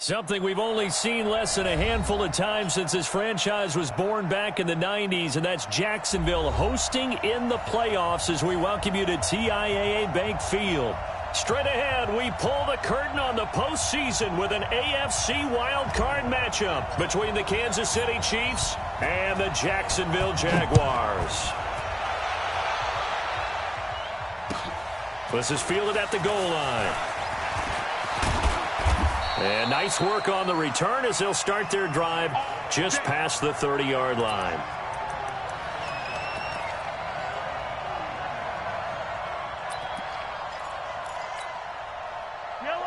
Something we've only seen less than a handful of times since this franchise was born back in the 90s, and that's Jacksonville hosting in the playoffs as we welcome you to TIAA Bank Field. Straight ahead, we pull the curtain on the postseason with an AFC wildcard matchup between the Kansas City Chiefs and the Jacksonville Jaguars. This is fielded at the goal line. And nice work on the return as they'll start their drive just past the 30-yard line.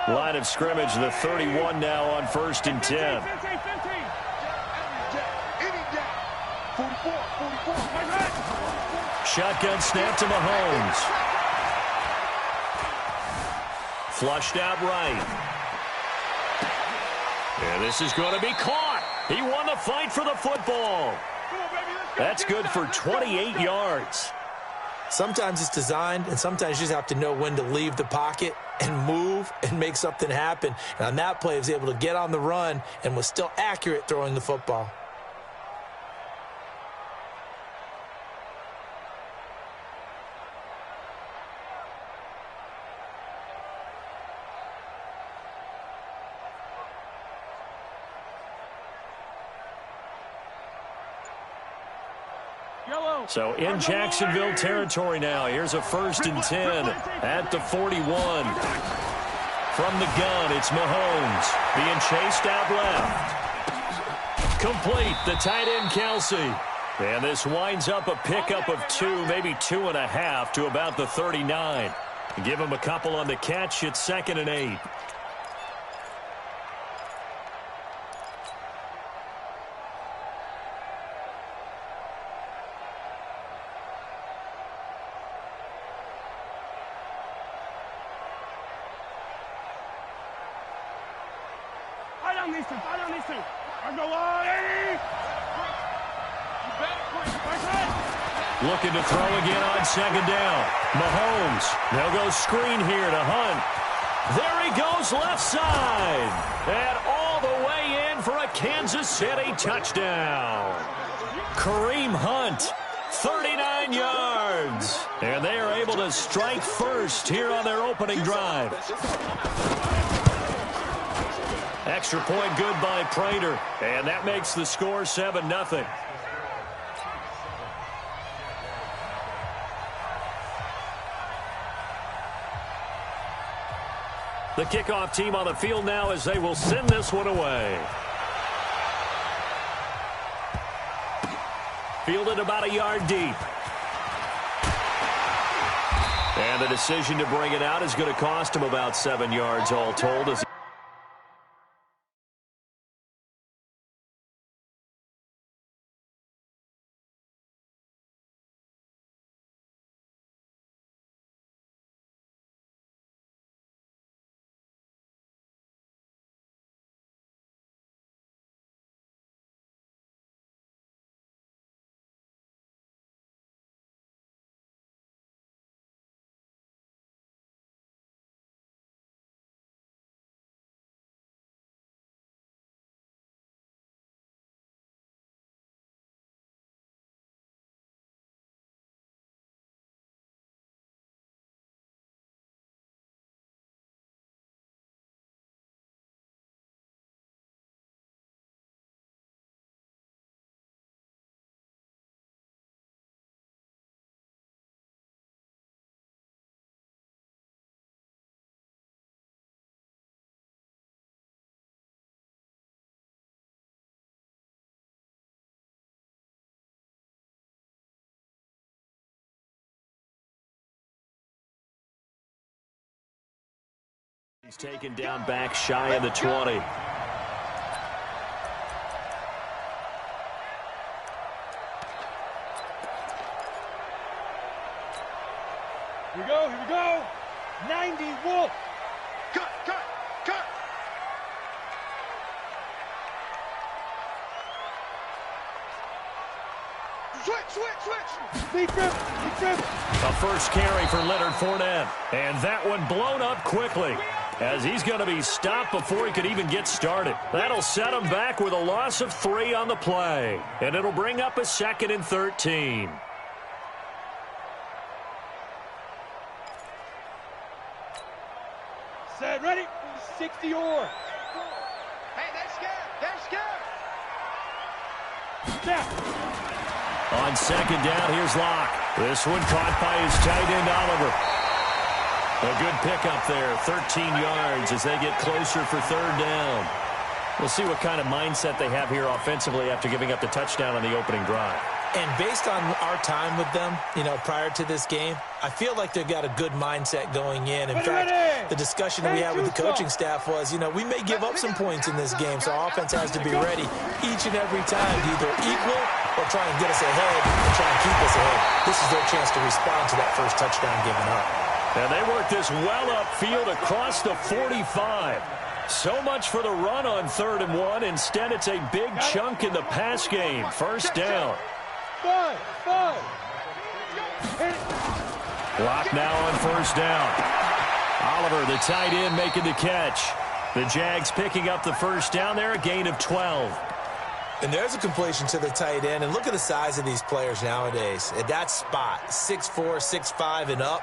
Line of scrimmage, the 31 now on 1st and 10. Shotgun snap to Mahomes. Flushed out right. And this is going to be caught. He won the fight for the football. That's good for 28 yards. Sometimes it's designed, and sometimes you just have to know when to leave the pocket and move and make something happen. And on that play, he was able to get on the run and was still accurate throwing the football. So in Jacksonville territory now. Here's a 1st and 10 at the 41. From the gun, it's Mahomes being chased out left. Complete, the tight end Kelsey. And this winds up a pickup of 2, maybe 2.5 to about the 39. Give him a couple on the catch. It's 2nd and 8. Looking to throw again on 2nd down. Mahomes. They'll go screen here to Hunt. There he goes left side. And all the way in for a Kansas City touchdown. Kareem Hunt, 39 yards. And they are able to strike first here on their opening drive. Extra point good by Prater. And that makes the score 7-0. The kickoff team on the field now as they will send this one away. Fielded about a yard deep. And the decision to bring it out is going to cost him about 7 yards all told. As he's taken down back shy of the 20. Here we go. 90 Wolf. Cut. Switch. A first carry for Leonard Fournette. And that one blown up quickly. as he's going to be stopped before he could even get started. That'll set him back with a loss of 3 on the play, and it'll bring up a 2nd and 13. Set, ready? 60 or. Hey, they're scared. They're scared. Snap. On 2nd down, here's Locke. This one caught by his tight end, Oliver. A good pickup there, 13 yards as they get closer for 3rd down. We'll see what kind of mindset they have here offensively after giving up the touchdown on the opening drive. And based on our time with them, prior to this game, I feel like they've got a good mindset going in. In fact, the discussion that we had with the coaching staff was, we may give up some points in this game, so our offense has to be ready each and every time to either equal or try and get us ahead and try and keep us ahead. This is their chance to respond to that first touchdown given up. And they work this well upfield across the 45. So much for the run on 3rd and 1. Instead, it's a big chunk in the pass game. 1st down. 5. Block now on 1st down. Oliver, the tight end, making the catch. The Jags picking up the 1st down there, a gain of 12. And there's a completion to the tight end. And look at the size of these players nowadays. At that spot, 6'4", 6'5", and up.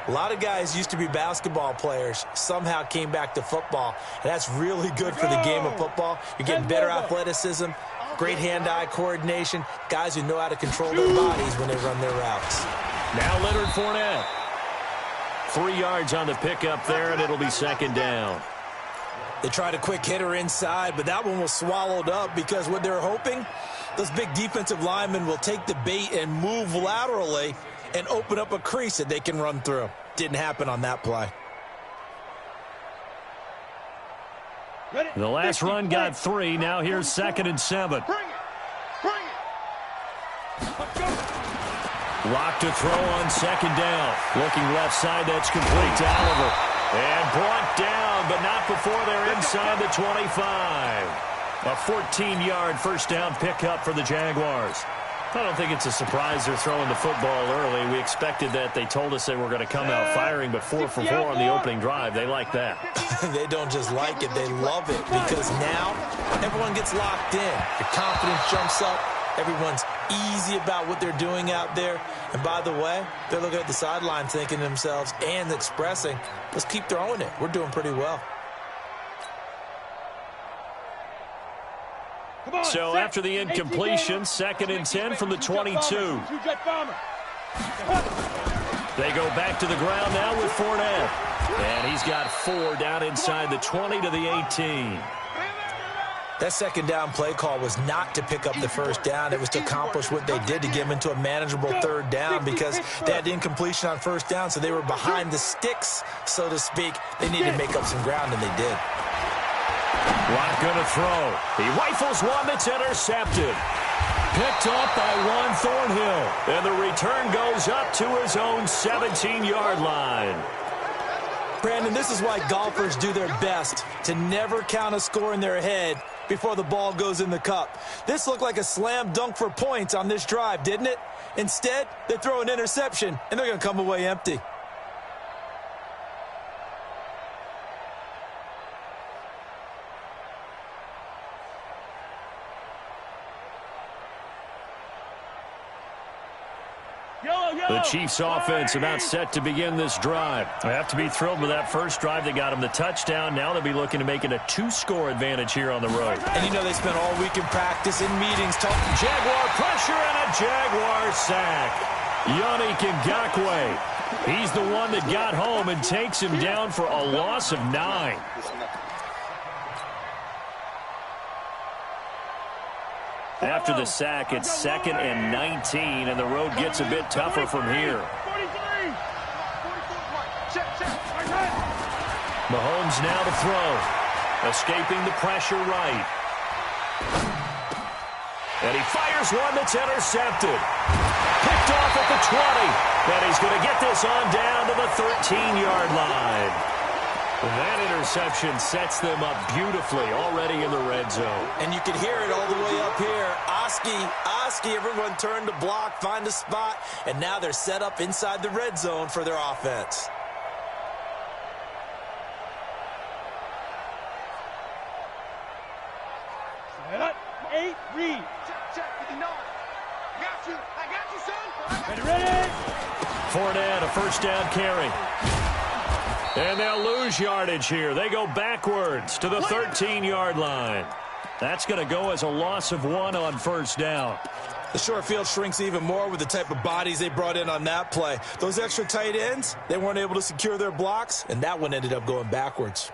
A lot of guys used to be basketball players, somehow came back to football. And that's really good for the game of football. You're getting better athleticism, great hand-eye coordination, guys who know how to control their bodies when they run their routes. Now Leonard Fournette. 3 yards on the pickup there, and it'll be 2nd down. They tried a quick hitter inside, but that one was swallowed up because what they're hoping, those big defensive linemen will take the bait and move laterally and open up a crease that they can run through. Didn't happen on that play. The last run got 3. Now here's 2nd and 7. Bring it. Lock to throw on 2nd down. Looking left side, that's complete to Oliver. And brought down, but not before they're inside the 25. A 14-yard 1st down pickup for the Jaguars. I don't think it's a surprise they're throwing the football early. We expected that. They told us they were going to come out firing, but 4 for 4 on the opening drive. They like that. They don't just like it, they love it, because now everyone gets locked in. Your confidence jumps up. Everyone's easy about what they're doing out there. And by the way, they're looking at the sideline thinking to themselves and expressing, let's keep throwing it. We're doing pretty well. So after the incompletion, 2nd and 10 from the 22. They go back to the ground now with Fournette. And he's got 4 down inside the 20 to the 18. That 2nd down play call was not to pick up the 1st down. It was to accomplish what they did to get them into a manageable 3rd down because they had the incompletion on 1st down, so they were behind the sticks, so to speak. They needed to make up some ground, and they did. Locke going to throw. He rifles one that's intercepted. Picked off by Juan Thornhill. And the return goes up to his own 17-yard line. Brandon, this is why golfers do their best to never count a score in their head before the ball goes in the cup. This looked like a slam dunk for points on this drive, didn't it? Instead, they throw an interception, and they're going to come away empty. The Chiefs offense about set to begin this drive. They have to be thrilled with that first drive. They got them the touchdown. Now they'll be looking to make it a 2-score advantage here on the road. And they spent all week in practice, in meetings, talking Jaguar pressure and a Jaguar sack. Yannick Ngakoue. He's the one that got home and takes him down for a loss of 9. After the sack, it's 2nd and 19, and the road gets a bit tougher from here. Mahomes now to throw. Escaping the pressure right. And he fires one that's intercepted. Picked off at the 20. And he's going to get this on down to the 13-yard line. That interception sets them up beautifully already in the red zone. And you can hear it all the way up here. Oski, everyone turned to block, find a spot, and now they're set up inside the red zone for their offense. 8, read. Check with the 9. I got you, son. Ready. Fournette, a first down carry. And they'll lose yardage here. They go backwards to the 13-yard line. That's going to go as a loss of 1 on first down. The short field shrinks even more with the type of bodies they brought in on that play. Those extra tight ends, they weren't able to secure their blocks, and that one ended up going backwards.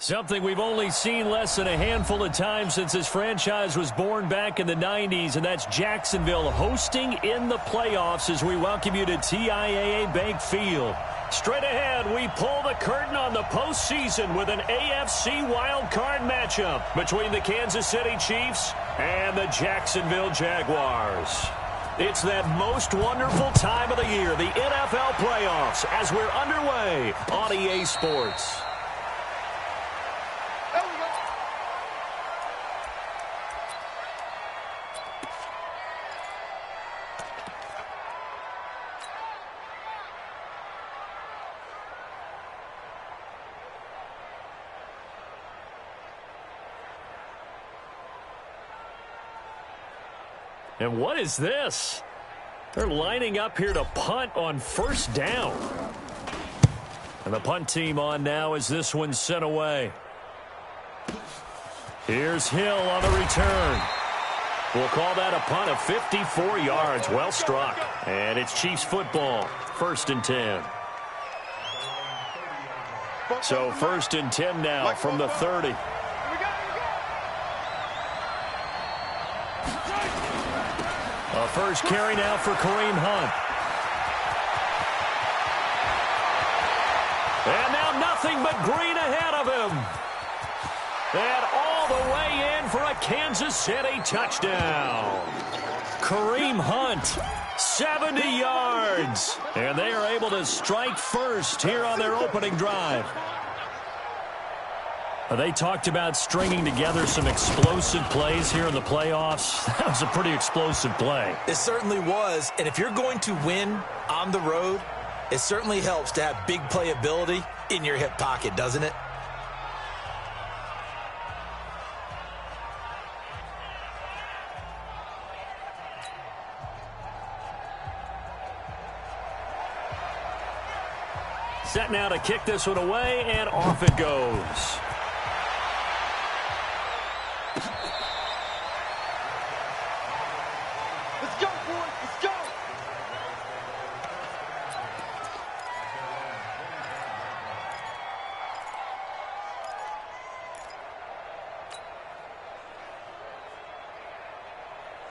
Something we've only seen less than a handful of times since this franchise was born back in the 90s, and that's Jacksonville hosting in the playoffs as we welcome you to TIAA Bank Field. Straight ahead, we pull the curtain on the postseason with an AFC wildcard matchup between the Kansas City Chiefs and the Jacksonville Jaguars. It's that most wonderful time of the year, the NFL playoffs, as we're underway on EA Sports. And what is this? They're lining up here to punt on first down. And the punt team on now as this one's sent away. Here's Hill on the return. We'll call that a punt of 54 yards. Well struck. And it's Chiefs football. 1st and 10. So 1st and 10 now from the 30. A first carry now for Kareem Hunt. And now nothing but green ahead of him. And all the way in for a Kansas City touchdown. Kareem Hunt, 70 yards. And they are able to strike first here on their opening drive. They talked about stringing together some explosive plays here in the playoffs. That was a pretty explosive play. It certainly was. And if you're going to win on the road, it certainly helps to have big playability in your hip pocket, doesn't it? Set now to kick this one away, and off it goes. Let's go, boys. Let's go.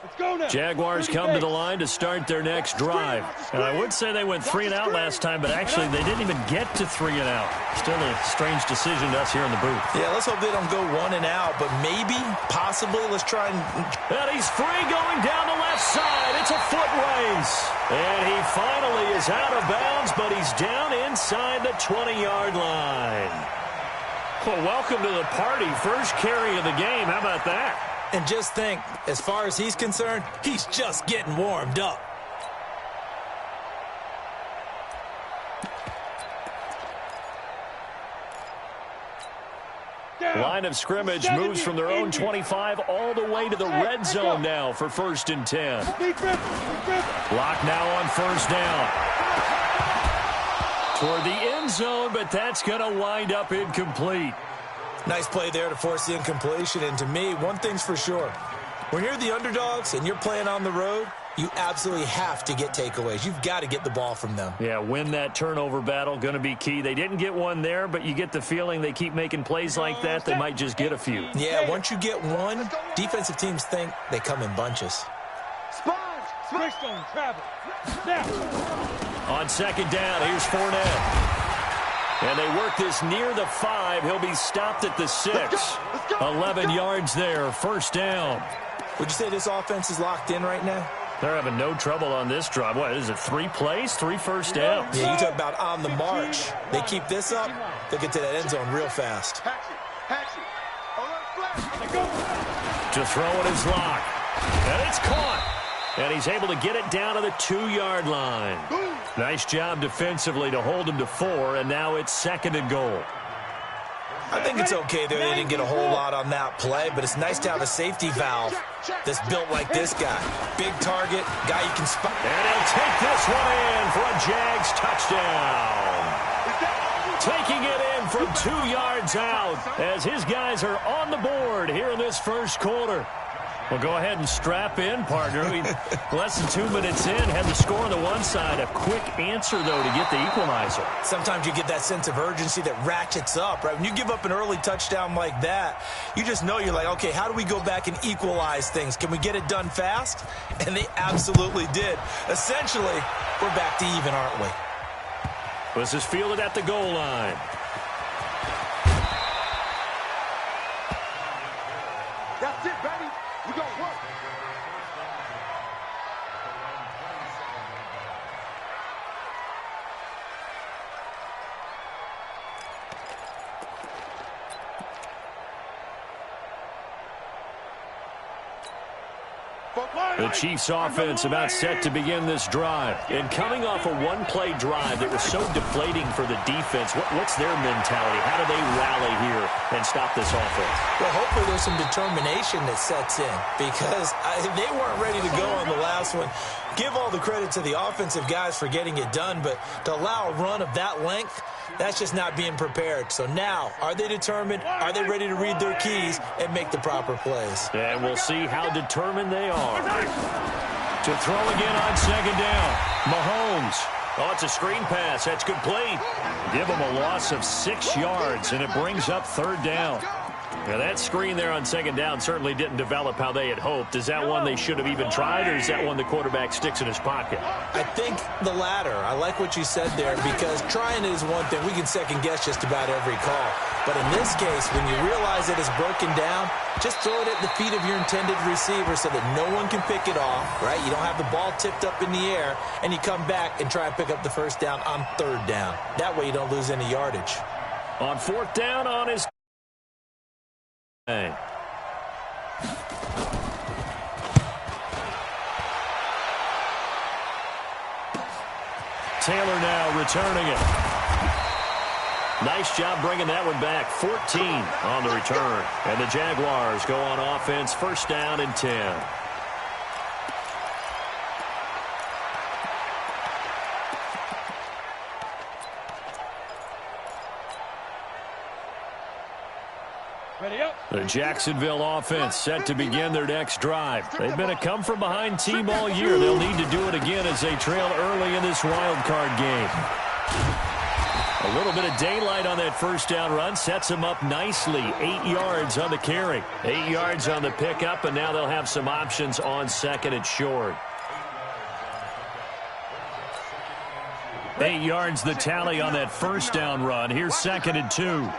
Let's go now. Jaguars come to the line to start their next drive. And I would say they went 3 and out last time, but actually they didn't even get to 3 and out. Still a strange decision to us here in the booth. Yeah, let's hope they don't go 1 and out, but maybe, possibly, let's try and... And he's free going down the left side. It's a foot race. And he finally is out of bounds, but he's down inside the 20-yard line. Well, welcome to the party. First carry of the game. How about that? And just think, as far as he's concerned, he's just getting warmed up. Line of scrimmage moves from their own 25 all the way to the red zone now for 1st and 10. Block now on first down. Toward the end zone, but that's going to wind up incomplete. Nice play there to force the incompletion. And to me, one thing's for sure. When you're the underdogs and you're playing on the road, you absolutely have to get takeaways. You've got to get the ball from them. Yeah, win that turnover battle, going to be key. They didn't get one there, but you get the feeling they keep making plays like that, they might just get a few. Yeah, once you get one, defensive teams think they come in bunches. Stone, travel. Now. On second down, here's Fournette. And they work this near the 5. He'll be stopped at the 6. 11 yards there, first down. Would you say this offense is locked in right now? They're having no trouble on this drive. What, is it 3 plays, 3 first downs? Yeah, you talk about on the march. They keep this up, they'll get to that end zone real fast. To throw it is Locke. And it's caught. And he's able to get it down to the 2-yard line. Nice job defensively to hold him to 4, and now it's 2nd and goal. I think it's okay there. They didn't get a whole lot on that play, but it's nice to have a safety valve that's built like this guy. Big target, guy you can spot. And he'll take this one in for a Jags touchdown. Taking it in from 2 yards out as his guys are on the board here in this first quarter. Well, go ahead and strap in, partner. Less than 2 minutes in, had the score on the one side. A quick answer, though, to get the equalizer. Sometimes you get that sense of urgency that ratchets up, right? When you give up an early touchdown like that, you just know you're like, okay, how do we go back and equalize things? Can we get it done fast? And they absolutely did. Essentially, we're back to even, aren't we? This is fielded at the goal line. That's it, baby. We gonna work. The Chiefs offense about set to begin this drive. And coming off a one-play drive that was so deflating for the defense, what's their mentality? How do they rally here and stop this offense? Well, hopefully there's some determination that sets in because they weren't ready to go on the last one. Give all the credit to the offensive guys for getting it done, but to allow a run of that length, that's just not being prepared. So now, are they determined? Are they ready to read their keys and make the proper plays? And we'll see how determined they are. To throw again on second down. Mahomes. Oh, it's a screen pass. That's complete. Give them a loss of 6 yards, and it brings up third down. Now, that screen there on second down certainly didn't develop how they had hoped. Is that one they should have even tried, or is that one the quarterback sticks in his pocket? I think the latter. I like what you said there because trying it is one thing. We can second-guess just about every call. But in this case, when you realize it is broken down, just throw it at the feet of your intended receiver so that no one can pick it off, right? You don't have the ball tipped up in the air, and you come back and try and pick up the first down on third down. That way you don't lose any yardage. On fourth down on his... Taylor now returning it. Nice job bringing that one back. 14 on the return. And the Jaguars go on offense, first down and 10. The Jacksonville offense set to begin their next drive. They've been a come-from-behind team all year. They'll need to do it again as they trail early in this wild card game. A little bit of daylight on that first down run sets them up nicely. 8 yards on the carry, 8 yards on the pickup, and now they'll have some options on second and short. 8 yards the tally on that first down run. Here's second and 2.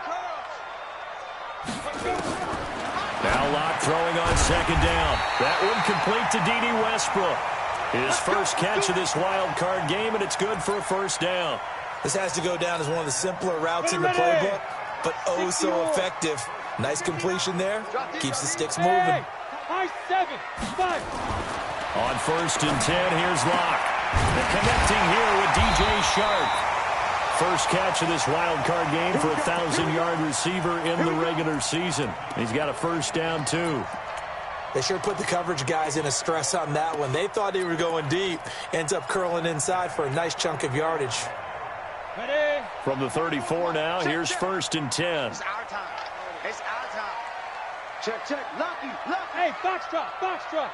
Now Locke throwing on second down. That one complete to D.D. Westbrook. His first catch of this wild card game, and it's good for a first down. This has to go down as one of the simpler routes in the playbook, but oh so effective. Nice completion there. Keeps the sticks moving. High 7, 5. On first and 10, here's Locke. And connecting here with D.J. Shark. First catch of this wild card game for a 1,000-yard receiver in the regular season. He's got a first down, too. They sure put the coverage guys in a stress on that one. They thought they were going deep. Ends up curling inside for a nice chunk of yardage. Ready? From the 34 now, here's first and 10. It's our time. It's our time. Check, check. Lucky. Hey, foxtrot, foxtrot.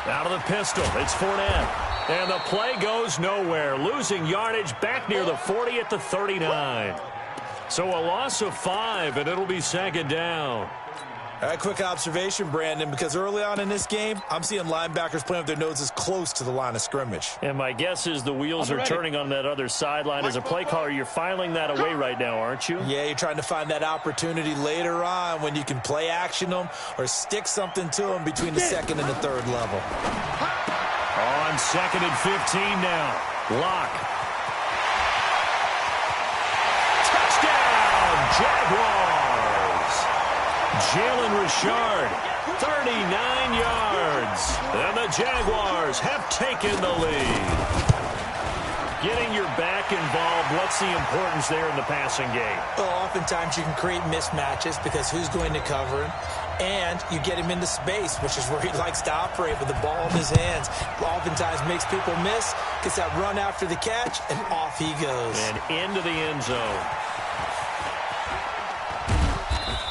Out of the pistol, it's Fournette. And the play goes nowhere. Losing yardage back near the 40 at the 39. So a loss of 5, and it'll be second down. All right, quick observation, Brandon, because early on in this game, I'm seeing linebackers playing with their noses close to the line of scrimmage. And my guess is the wheels are turning on that other sideline. As a play caller, you're filing that away right now, aren't you? Yeah, you're trying to find that opportunity later on when you can play action them or stick something to them between the second and the third level. On second and 15 now. Locke. Touchdown, Jaguars. Jalen Richard, 39 yards. And the Jaguars have taken the lead. Getting your back involved, what's the importance there in the passing game? Well, oftentimes you can create mismatches because who's going to cover him? And you get him into space, which is where he likes to operate with the ball in his hands. Oftentimes makes people miss, gets that run after the catch, and off he goes. And into the end zone.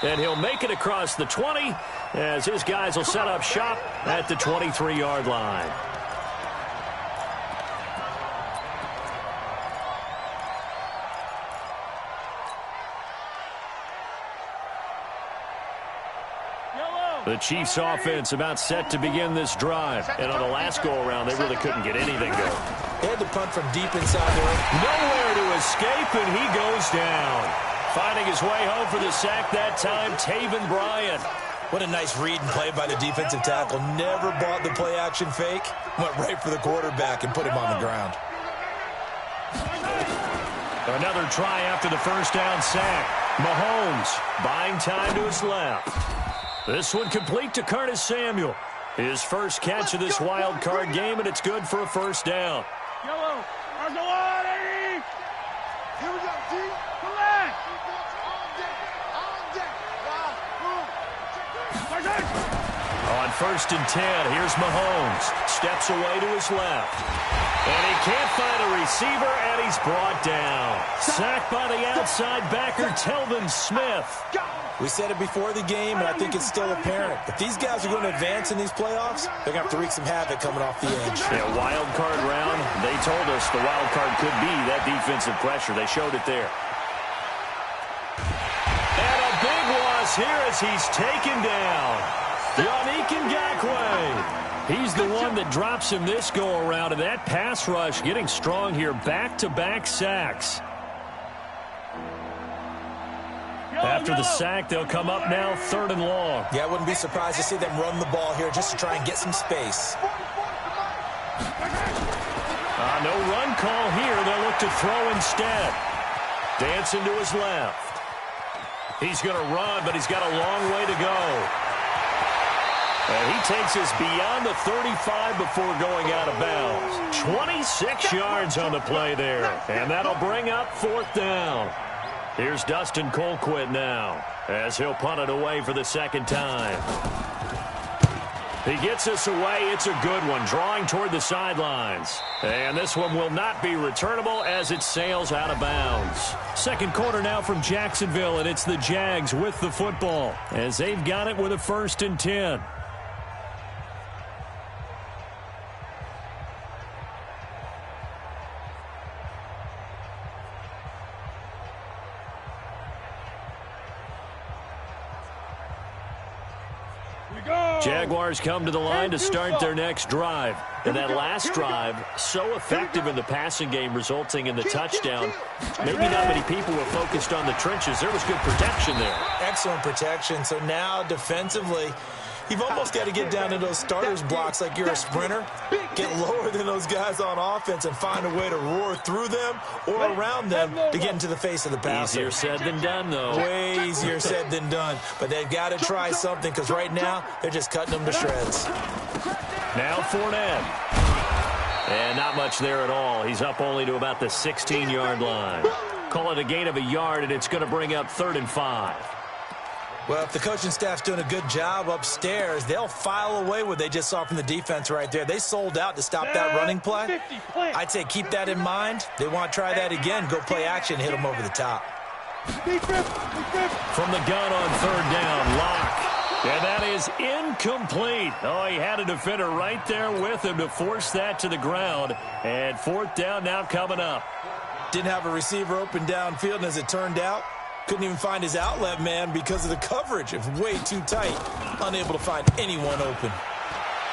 And he'll make it across the 20 as his guys will set up shop at the 23-yard line. The Chiefs offense about set to begin this drive. And on the last go-around, they really couldn't get anything going. They had to punt from deep inside the ring. Nowhere to escape, and he goes down. Finding his way home for the sack that time, Taven Bryan. What a nice read and play by the defensive tackle. Never bought the play-action fake. Went right for the quarterback and put him on the ground. Another try after the first down sack. Mahomes buying time to his left. This one complete to Curtis Samuel. His first catch of this wild card game, and it's good for a first down. Yellow. There's the one, 80. Here we go, T. Collect. On first and 10, here's Mahomes. Steps away to his left. And he can't find a receiver, and he's brought down. Sacked by the outside backer, Telvin Smith. We said it before the game, and I think it's still apparent. If these guys are going to advance in these playoffs, they're going to have to wreak some havoc coming off the edge. Yeah, wild card round. They told us the wild card could be that defensive pressure. They showed it there. And a big loss here as he's taken down. Yannick Ngakoue. He's the one that drops him this go-around, and that pass rush getting strong here. Back-to-back sacks. After the sack, they'll come up now, 3rd and long. Yeah, I wouldn't be surprised to see them run the ball here just to try and get some space. No run call here. They'll look to throw instead. Dancing to his left. He's going to run, but he's got a long way to go. And he takes us beyond the 35 before going out of bounds. 26 yards on the play there. And that'll bring up 4th down. Here's Dustin Colquitt now as he'll punt it away for the second time. He gets us away. It's a good one, drawing toward the sidelines. And this one will not be returnable as it sails out of bounds. Second quarter now from Jacksonville, and it's the Jags with the football as they've got it with a 1st and 10. Jaguars come to the line to start their next drive. And that last drive, so effective in the passing game, resulting in the touchdown. Maybe not many people were focused on the trenches. There was good protection there. Excellent protection. So now defensively, you've almost got to get down to those starters blocks like you're a sprinter. Get lower than those guys on offense and find a way to roar through them or around them to get into the face of the passer. Easier said than done, though. Way easier said than done. But they've got to try something because right now they're just cutting them to shreds. Now Fournette. And not much there at all. He's up only to about the 16-yard line. Call it a gain of a yard, and it's going to bring up 3rd and 5. Well, if the coaching staff's doing a good job upstairs, they'll file away what they just saw from the defense right there. They sold out to stop that running play. I'd say keep that in mind. They want to try that again. Go play action, hit them over the top. From the gun on 3rd down, Locke. And that is incomplete. Oh, he had a defender right there with him to force that to the ground. And 4th down now coming up. Didn't have a receiver open downfield, and as it turned out, couldn't even find his outlet man because of the coverage. It was way too tight. Unable to find anyone open.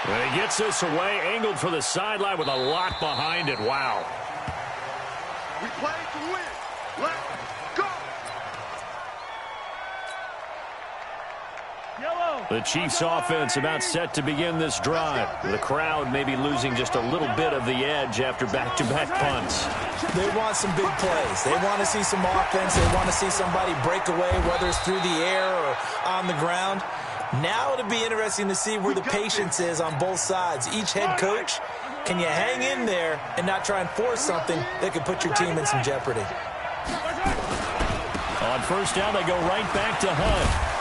And he gets this away, angled for the sideline with a lot behind it. Wow. We play to win. Let's go. The Chiefs offense about set to begin this drive. The crowd maybe losing just a little bit of the edge after back-to-back punts. They want some big plays. They want to see some offense. They want to see somebody break away, whether it's through the air or on the ground. Now it'll be interesting to see where the patience is on both sides. Each head coach, can you hang in there and not try and force something that could put your team in some jeopardy? On 1st down, they go right back to Hunt.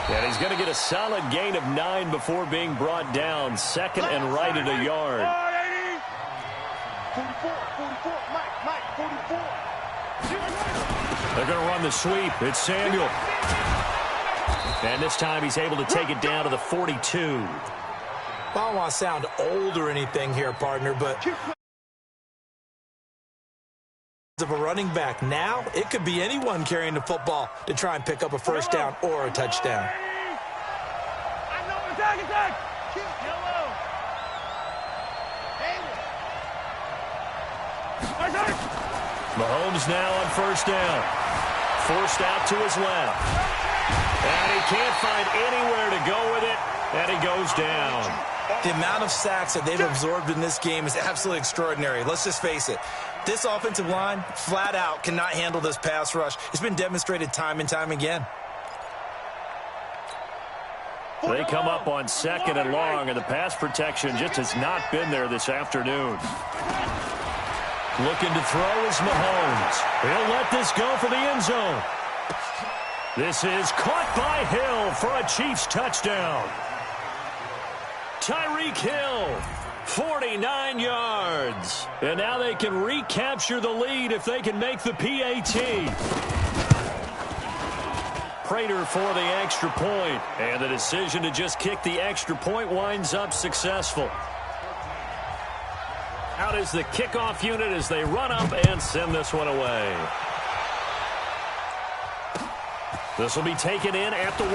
And he's going to get a solid gain of 9 before being brought down. 2nd and right at a yard. 44, Mike, 44. They're going to run the sweep. It's Samuel. And this time he's able to take it down to the 42. I don't want to sound old or anything here, partner, but of a running back now, it could be anyone carrying the football to try and pick up a first down or a touchdown. I know, attack! Yellow! Mahomes now on first down. Forced out to his left. And he can't find anywhere to go with it, and he goes down. The amount of sacks that they've absorbed in this game is absolutely extraordinary. Let's just face it. This offensive line, flat out, cannot handle this pass rush. It's been demonstrated time and time again. They come up on second and long, and the pass protection just has not been there this afternoon. Looking to throw is Mahomes. He'll let this go for the end zone. This is caught by Hill for a Chiefs touchdown. Tyreek Hill, 49 yards. And now they can recapture the lead if they can make the PAT. Prater for the extra point. And the decision to just kick the extra point winds up successful. Out is the kickoff unit as they run up and send this one away. This will be taken in at the 1.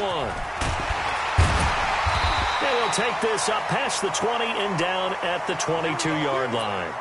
They will take this up past the 20 and down at the 22-yard line.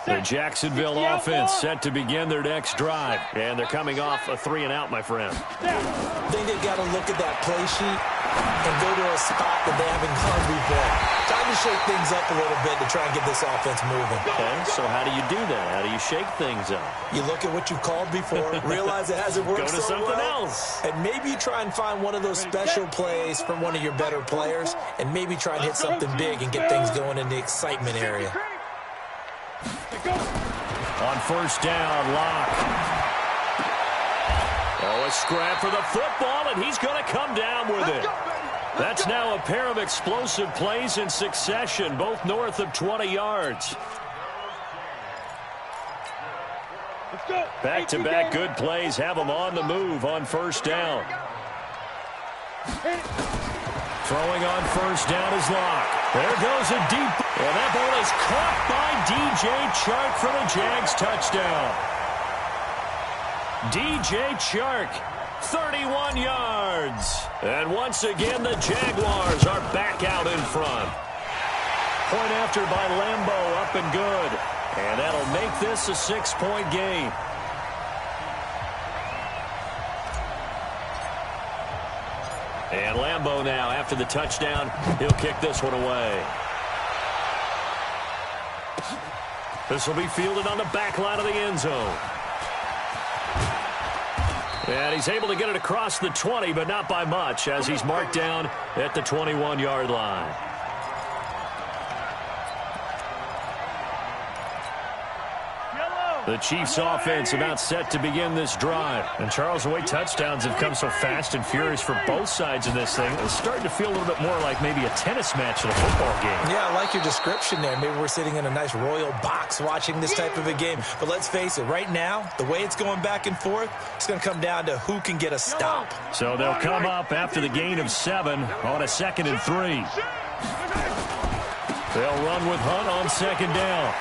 The Jacksonville offense set to begin their next drive. And they're coming off a 3-and-out, my friend. I think they've got to look at that play sheet and go to a spot that they haven't gone before. Time to shake things up a little bit to try and get this offense moving. Okay, so how do you do that? How do you shake things up? You look at what you called before, realize it hasn't worked so well. Go to something else. And maybe you try and find one of those special plays from one of your better players, and maybe try and hit something big and get things going in the excitement area. On first down, Locke. Oh, a scrap for the football, and he's going to come down with it. That's now a pair of explosive plays in succession, both north of 20 yards. Back-to-back good plays have them on the move on first down. Throwing on first down is Locke. There goes a deep. And that ball is caught by DJ Chark for the Jags touchdown. DJ Chark, 31 yards. And once again, the Jaguars are back out in front. Point after by Lambeau, up and good. And that'll make this a 6-point game. And Lambeau now, after the touchdown, he'll kick this one away. This will be fielded on the back line of the end zone. And he's able to get it across the 20, but not by much, as he's marked down at the 21-yard line. The Chiefs offense about set to begin this drive. And Charles, the way touchdowns have come so fast and furious for both sides of this thing, it's starting to feel a little bit more like maybe a tennis match in a football game. Yeah, I like your description there. Maybe we're sitting in a nice royal box watching this type of a game. But let's face it, right now, the way it's going back and forth, it's going to come down to who can get a stop. So they'll come up after the gain of 7 on a 2nd and 3. They'll run with Hunt on 2nd down.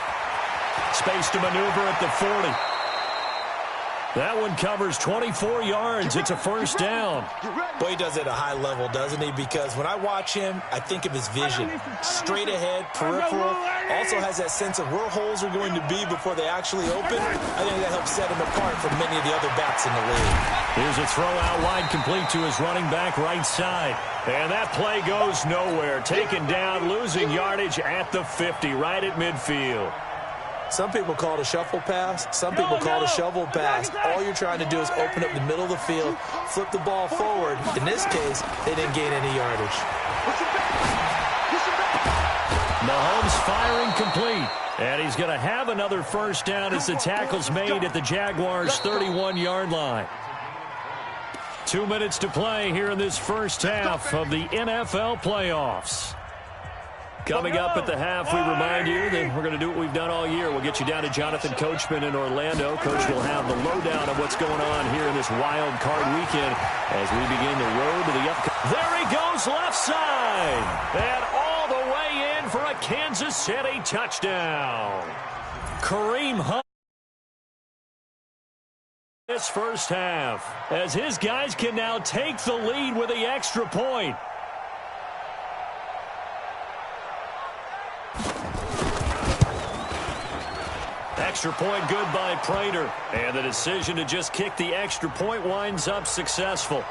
Space to maneuver at the 40. That one covers 24 yards. It's a first down. Boy, he does it at a high level, doesn't he? Because when I watch him, I think of his vision. Straight ahead, peripheral. Also has that sense of where holes are going to be before they actually open. I think that helps set him apart from many of the other backs in the league. Here's a throw out wide, complete to his running back right side. And that play goes nowhere. Taken down, losing yardage at the 50, right at midfield. Some people call it a shuffle pass. Some people call it a shovel pass. All you're trying to do is open up the middle of the field, flip the ball forward. In this case, they didn't gain any yardage. Mahomes firing complete. And he's going to have another first down as the tackle's made at the Jaguars' 31-yard line. 2 minutes to play here in this first half of the NFL playoffs. Coming up at the half, we remind you that we're going to do what we've done all year. We'll get you down to Jonathan Coachman in Orlando. Coach will have the lowdown of what's going on here in this wild card weekend as we begin the road to the upcoming. There he goes, left side. And all the way in for a Kansas City touchdown. Kareem Hunt. This first half, as his guys can now take the lead with the extra point. Extra point good by Prater. And the decision to just kick the extra point winds up successful.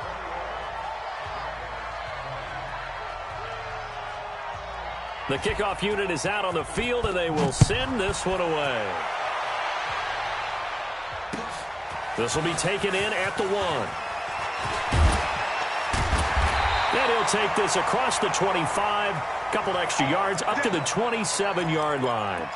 The kickoff unit is out on the field, and they will send this one away. This will be taken in at the 1. And he'll take this across the 25. Couple extra yards up to the 27-yard line.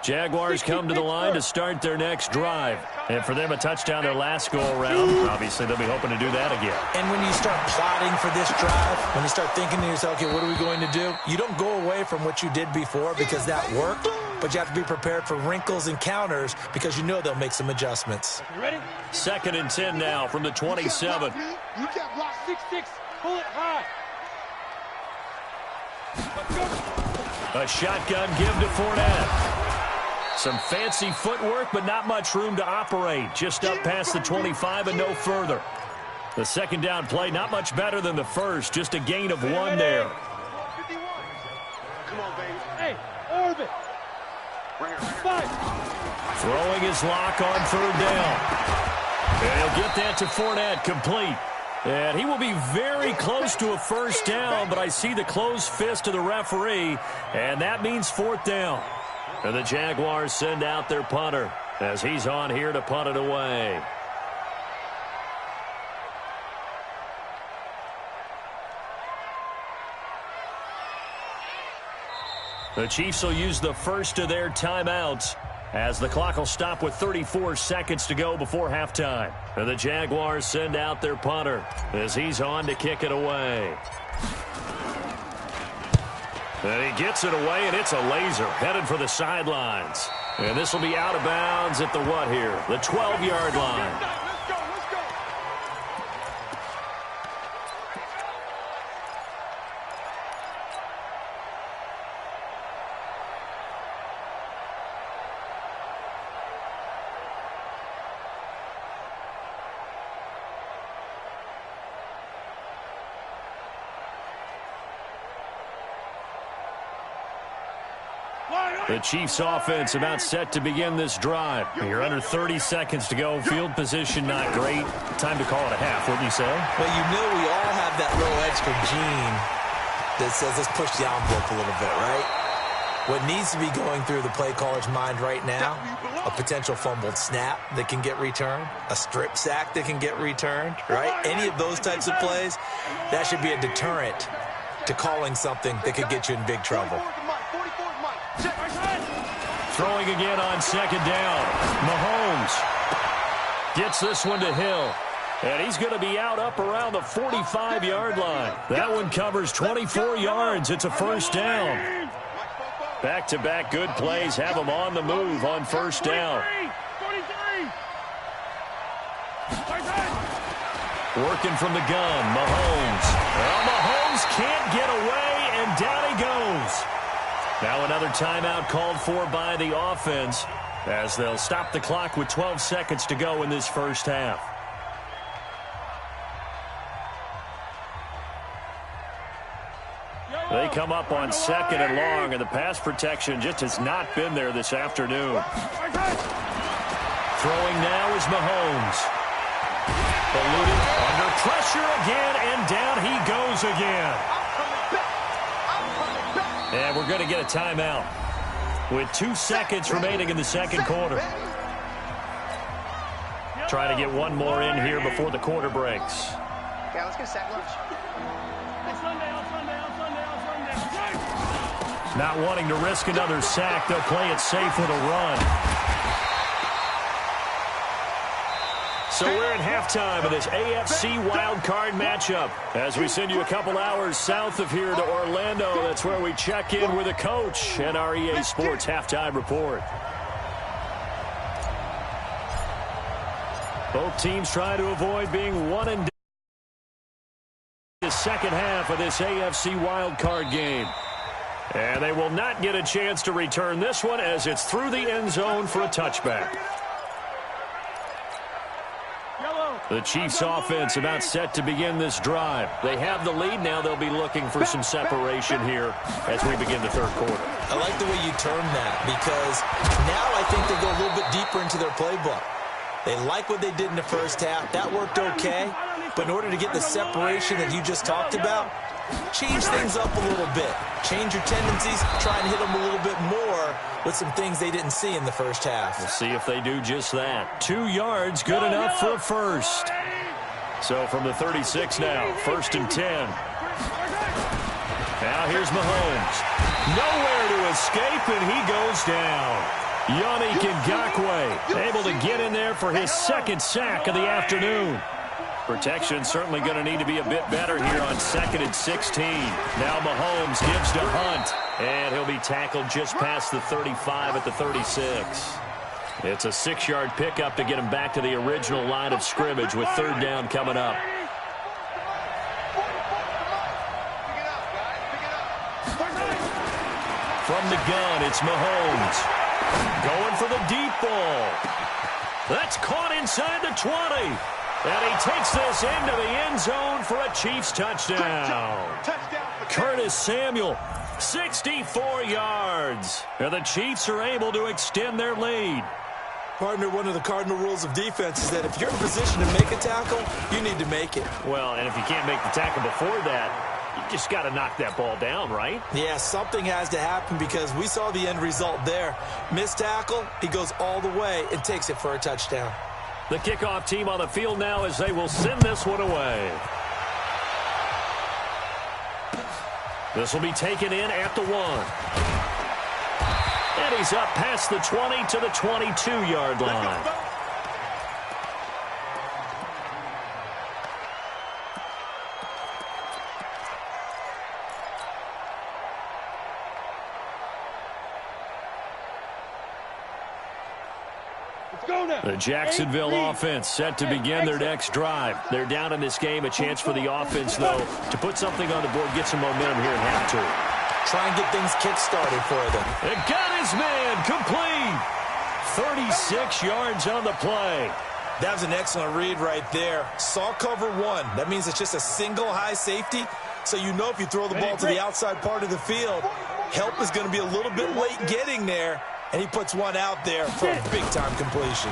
Jaguars come to the line to start their next drive. And for them, a touchdown their last go-around. Obviously, they'll be hoping to do that again. And when you start plotting for this drive, when you start thinking to yourself, okay, what are we going to do? You don't go away from what you did before because that worked, but you have to be prepared for wrinkles and counters because you know they'll make some adjustments. You ready? 2nd and 10 now from the 27. You got block 6-6. Pull it high. A shotgun give to Fournette. Some fancy footwork, but not much room to operate. Just up past the 25 and no further. The second down play, not much better than the first. Just a gain of 1 there. Come on, baby. Hey, orbit. Throwing his lock on 3rd down. And he'll get that to Fournette, complete. And he will be very close to a first down, but I see the closed fist of the referee, and that means 4th down. And the Jaguars send out their punter as he's on here to punt it away. The Chiefs will use the first of their timeouts as the clock will stop with 34 seconds to go before halftime. And the Jaguars send out their punter as he's on to kick it away. And he gets it away, and it's a laser headed for the sidelines. And this will be out of bounds at the what here? The 12-yard line. Let's go. The Chiefs offense about set to begin this drive. You're under 30 seconds to go. Field position not great. Time to call it a half, wouldn't you say? Well, you know we all have that little extra gene that says let's push the envelope a little bit, right? What needs to be going through the play caller's mind right now, a potential fumbled snap that can get returned, a strip sack that can get returned, right? Any of those types of plays, that should be a deterrent to calling something that could get you in big trouble. Throwing again on 2nd down. Mahomes gets this one to Hill. And he's going to be out up around the 45-yard line. That one covers 24 yards. It's a first down. Back-to-back good plays have him on the move on first down. Working from the gun, Mahomes. Well, Mahomes can't get away, and down he goes. Now another timeout called for by the offense as they'll stop the clock with 12 seconds to go in this first half. They come up on 2nd and long, and the pass protection just has not been there this afternoon. Throwing now is Mahomes. Eluded, under pressure again, and down he goes again. And we're going to get a timeout with 2 seconds remaining in the second quarter. Trying to get one more in here before the quarter breaks. Yeah, let's get a sack lunch. Not wanting to risk another sack, they'll play it safe with a run. So we're at halftime of this AFC wildcard matchup. As we send you a couple hours south of here to Orlando, that's where we check in with the coach and our EA Sports halftime report. Both teams try to avoid being one and done in the second half of this AFC wildcard game. And they will not get a chance to return this one as it's through the end zone for a touchback. The Chiefs offense about set to begin this drive. They have the lead now. They'll be looking for some separation here as we begin the third quarter. I like the way you term that because now I think they go a little bit deeper into their playbook. They like what they did in the first half. That worked okay. But in order to get the separation that you just talked about, change things up a little bit. Change your tendencies. Try and hit them a little bit more with some things they didn't see in the first half. We'll see if they do just that. 2 yards, good enough for a first. So from the 36 now, 1st and 10. Now here's Mahomes. Nowhere to escape, and he goes down. Yannick Ngakoue able to get in there for his second sack of the afternoon. Protection certainly going to need to be a bit better here on 2nd and 16. Now Mahomes gives to Hunt, and he'll be tackled just past the 35 at the 36. It's a 6-yard pickup to get him back to the original line of scrimmage with 3rd down coming up. From the gun, it's Mahomes. Going for the deep ball. That's caught inside the 20. And he takes this into the end zone for a Chiefs touchdown. Curtis Samuel, 64 yards. And the Chiefs are able to extend their lead. Partner, one of the cardinal rules of defense is that if you're in position to make a tackle, you need to make it. Well, and if you can't make the tackle before that, you just got to knock that ball down, right? Yeah, something has to happen because we saw the end result there. Missed tackle, he goes all the way and takes it for a touchdown. The kickoff team on the field now as they will send this one away. This will be taken in at the 1. And he's up past the 20 to the 22-yard line. The Jacksonville offense set to begin their next drive. They're down in this game. A chance for the offense, though, to put something on the board, get some momentum here in half 2. Try and get things kick-started for them. It got his man complete. 36 yards on the play. That was an excellent read right there. Saw cover 1. That means it's just a single high safety. So you know if you throw the ball to the outside part of the field, help is going to be a little bit late getting there. And he puts one out there for a big-time completion.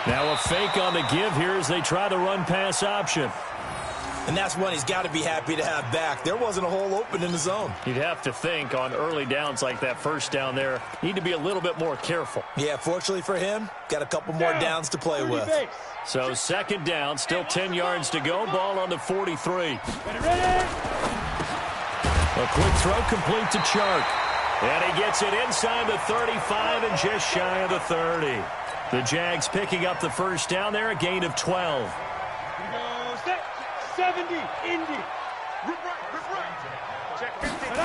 Now a fake on the give here as they try the run-pass option. And that's one he's got to be happy to have back. There wasn't a hole open in the zone. You'd have to think on early downs like that first down there, need to be a little bit more careful. Yeah, fortunately for him, got a couple more downs to play with. So 2nd down, still 10 yards to go. Ball on the 43. A quick throw complete to Chark. And he gets it inside the 35 and just shy of the 30. The Jags picking up the first down there, a gain of 12. 70, Indy. Check 15.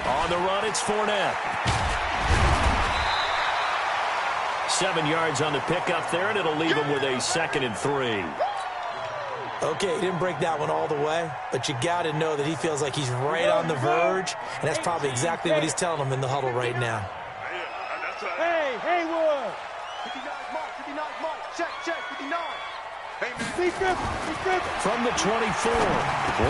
On the run, it's Fournette. 7 yards on the pickup there, and it'll leave him with a 2nd and 3. Okay, he didn't break that one all the way, but you got to know that he feels like he's right on the verge, and that's probably exactly what he's telling them in the huddle right now. Hey, Haywood. 59 mark, 59 mark. Check, 59. Hey, man. Be good. From the 24,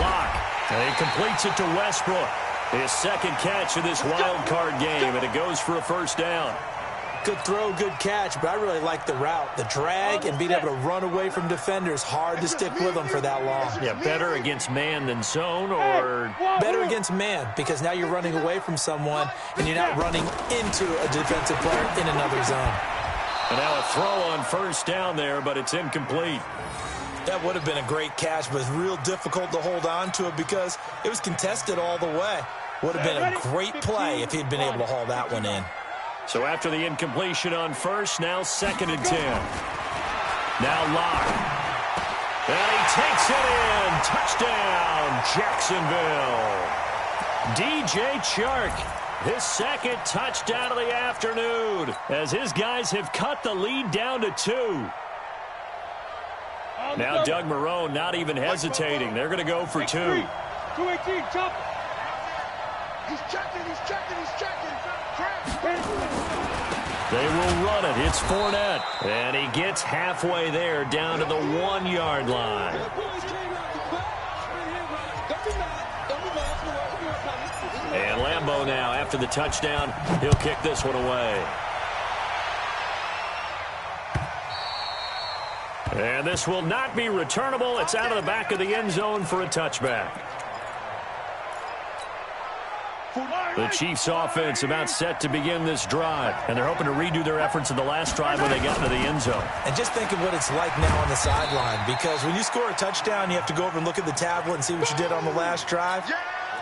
Lock. And he completes it to Westbrook. His 2nd catch of this wild card game, and it goes for a first down. Good throw, good catch, but I really like the route. The drag and being able to run away from defenders, hard to stick with them for that long. Yeah, better against man than zone, or better against man, because now you're running away from someone and you're not running into a defensive player in another zone. And now a throw on first down there, but it's incomplete. That would have been a great catch, but it's real difficult to hold on to it because it was contested all the way. Would have been a great play if he'd been able to haul that one in. So after the incompletion on first, now 2nd and 10. Now Locke. And he takes it in. Touchdown, Jacksonville. DJ Chark, his 2nd touchdown of the afternoon, as his guys have cut the lead down to 2. Now Doug Marrone not even hesitating. They're going to go for 2. 218, jump. He's checking. They will run it. It's Fournette. And he gets halfway there down to the 1-yard line. And Lambeau now, after the touchdown, he'll kick this one away. And this will not be returnable. It's out of the back of the end zone for a touchback. The Chiefs offense about set to begin this drive, and they're hoping to redo their efforts in the last drive when they got into the end zone. And just think of what it's like now on the sideline, because when you score a touchdown, you have to go over and look at the tablet and see what you did on the last drive.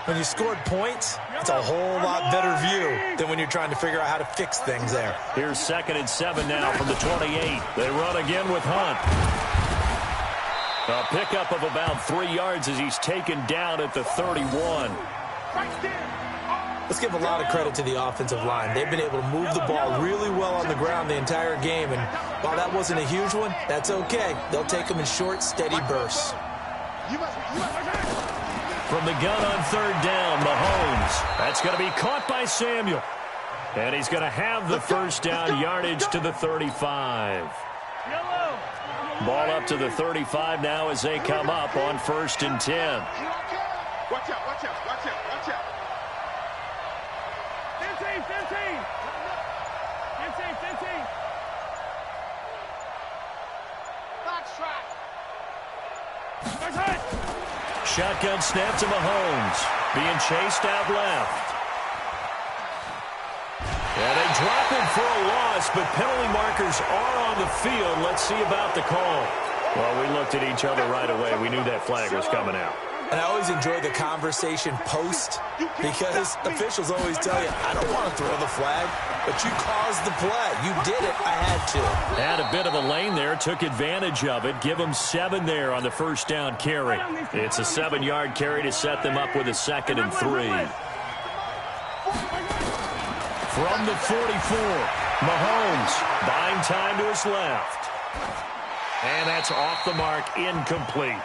When you scored points, it's a whole lot better view than when you're trying to figure out how to fix things there. Here's 2nd and 7 now from the 28. They run again with Hunt. A pickup of about 3 yards as he's taken down at the 31. Let's give a lot of credit to the offensive line. They've been able to move the ball really well on the ground the entire game, and while that wasn't a huge one, that's okay. They'll take them in short, steady bursts. From the gun on 3rd down, Mahomes. That's going to be caught by Samuel. And he's going to have the first down, yardage to the 35. Ball up to the 35 now as they come up on 1st and 10. Watch out. 15. Box track. Shotgun snap to Mahomes. Being chased out left. And they drop him for a loss, but penalty markers are on the field. Let's see about the call. Well, we looked at each other right away. We knew that flag was coming out. And I always enjoy the conversation post, because officials always tell you, I don't want to throw the flag, but you caused the play. You did it. I had to. Had a bit of a lane there, took advantage of it. Give them 7 there on the first down carry. It's a 7-yard carry to set them up with a 2nd and 3. From the 44, Mahomes buying time to his left. And that's off the mark, incomplete.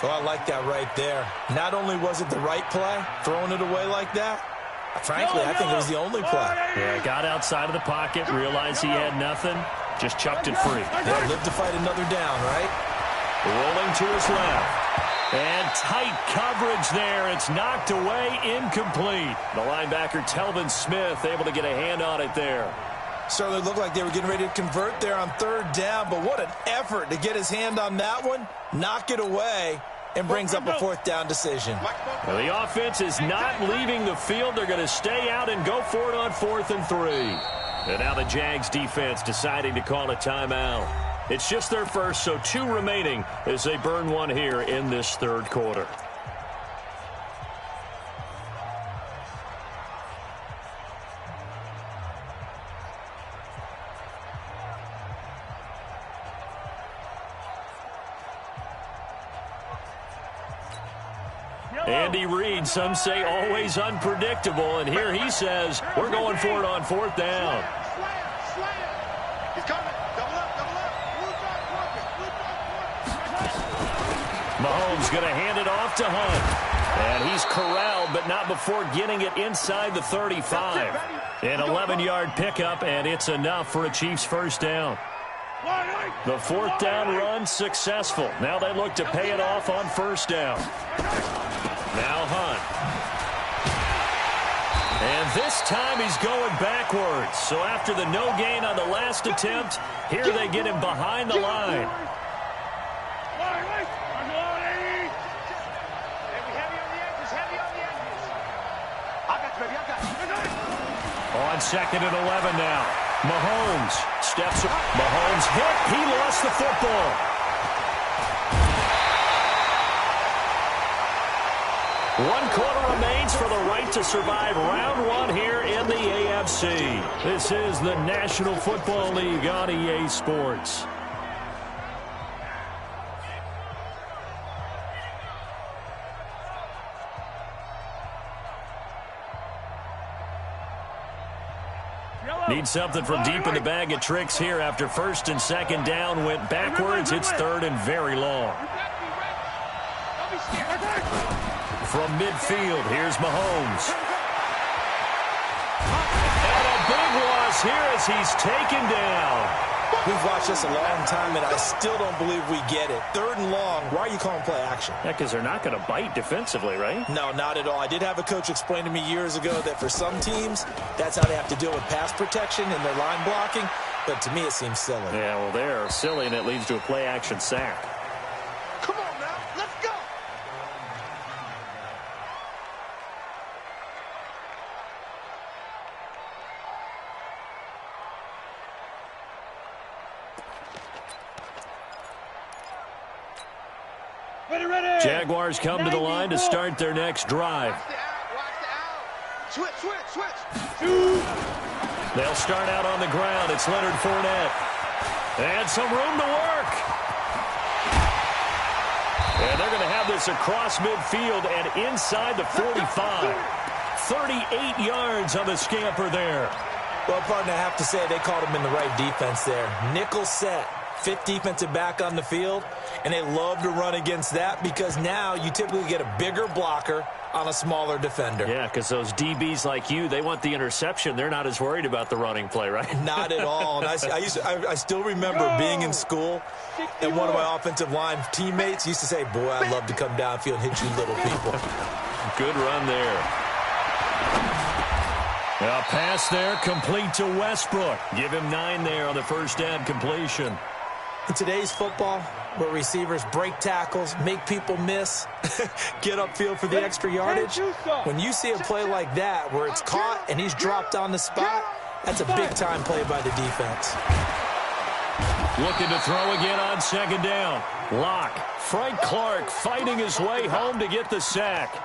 Oh, I like that right there. Not only was it the right play, throwing it away like that, frankly, I think it was the only play. Yeah, got outside of the pocket, realized he had nothing, just chucked it free. Yeah, live to fight another down, right? Rolling to his left. And tight coverage there. It's knocked away, incomplete. The linebacker, Telvin Smith, able to get a hand on it there. Certainly looked like they were getting ready to convert there on 3rd down, but what an effort to get his hand on that one, knock it away, and brings up a 4th down decision. Well, the offense is not leaving the field. They're going to stay out and go for it on 4th and 3. And now the Jags defense deciding to call a timeout. It's just their first, so 2 remaining as they burn one here in this 3rd quarter. Andy Reid, some say always unpredictable, and here he says we're going for it on 4th down. He's coming. Double up. Mahomes going to hand it off to Hunt. And he's corralled, but not before getting it inside the 35. An 11-yard pickup, and it's enough for a Chiefs first down. The 4th down run successful. Now they look to pay it off on 1st down. Now Hunt. And this time he's going backwards. So after the no gain on the last attempt, here they get him behind the line. On 2nd and 11 now. Mahomes steps up. Mahomes hit. He lost the football. 1 quarter remains for the right to survive round 1 here in the AFC. This is the National Football League on EA Sports. Need something from deep in the bag of tricks here after 1st and 2nd down. Went backwards. It's 3rd and very long. From midfield, here's Mahomes. And a big loss here as he's taken down. We've watched this a long time, and I still don't believe we get it. 3rd and long. Why are you calling play action? Yeah, because they're not going to bite defensively, right? No, not at all. I did have a coach explain to me years ago that for some teams, that's how they have to deal with pass protection and their line blocking. But to me, it seems silly. Yeah, well, they're silly, and it leads to a play action sack. Come on now, let's go. Ready. Jaguars come to the line to start their next drive. Watch the out. Switch. They'll start out on the ground. It's Leonard Fournette. And some room to work. And they're going to have this across midfield and inside the 45. 38 yards on the scamper there. Well, partner, I have to say they called him in the right defense there. Nickel set. 5th defensive back on the field, and they love to run against that because now you typically get a bigger blocker on a smaller defender. Yeah, because those DBs like you, they want the interception. They're not as worried about the running play, right? Not at all. And I still remember being in school, and one of my offensive line teammates used to say, boy, I'd love to come downfield and hit you little people. Good run there. A pass there, complete to Westbrook. Give him 9 there on the first down completion. In today's football, where receivers break tackles, make people miss, get upfield for the extra yardage, when you see a play like that where it's caught and he's dropped on the spot, that's a big-time play by the defense. Looking to throw again on 2nd down. Lock. Frank Clark fighting his way home to get the sack.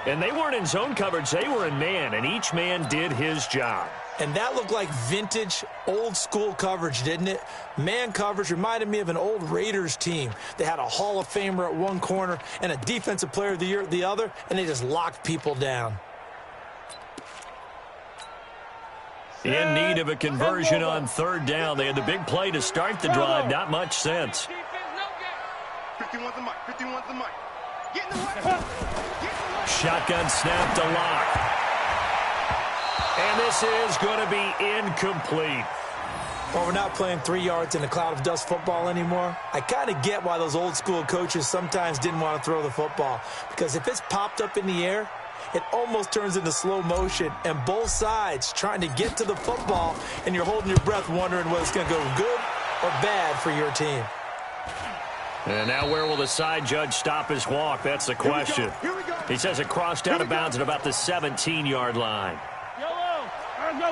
And they weren't in zone coverage. They were in man, and each man did his job. And that looked like vintage, old-school coverage, didn't it? Man coverage reminded me of an old Raiders team. They had a Hall of Famer at one corner and a Defensive Player of the Year at the other, and they just locked people down. In need of a conversion on 3rd down. They had the big play to start the drive. Not much sense. 51's the mic. 51's the mic. Get in the way. Shotgun snap to Lock. And this is going to be incomplete. Well, we're not playing 3 yards in a cloud of dust football anymore. I kind of get why those old-school coaches sometimes didn't want to throw the football. Because if it's popped up in the air, it almost turns into slow motion. And both sides trying to get to the football, and you're holding your breath wondering whether it's going to go good or bad for your team. And now where will the side judge stop his walk? That's the question. He says it crossed out of bounds at about the 17-yard line.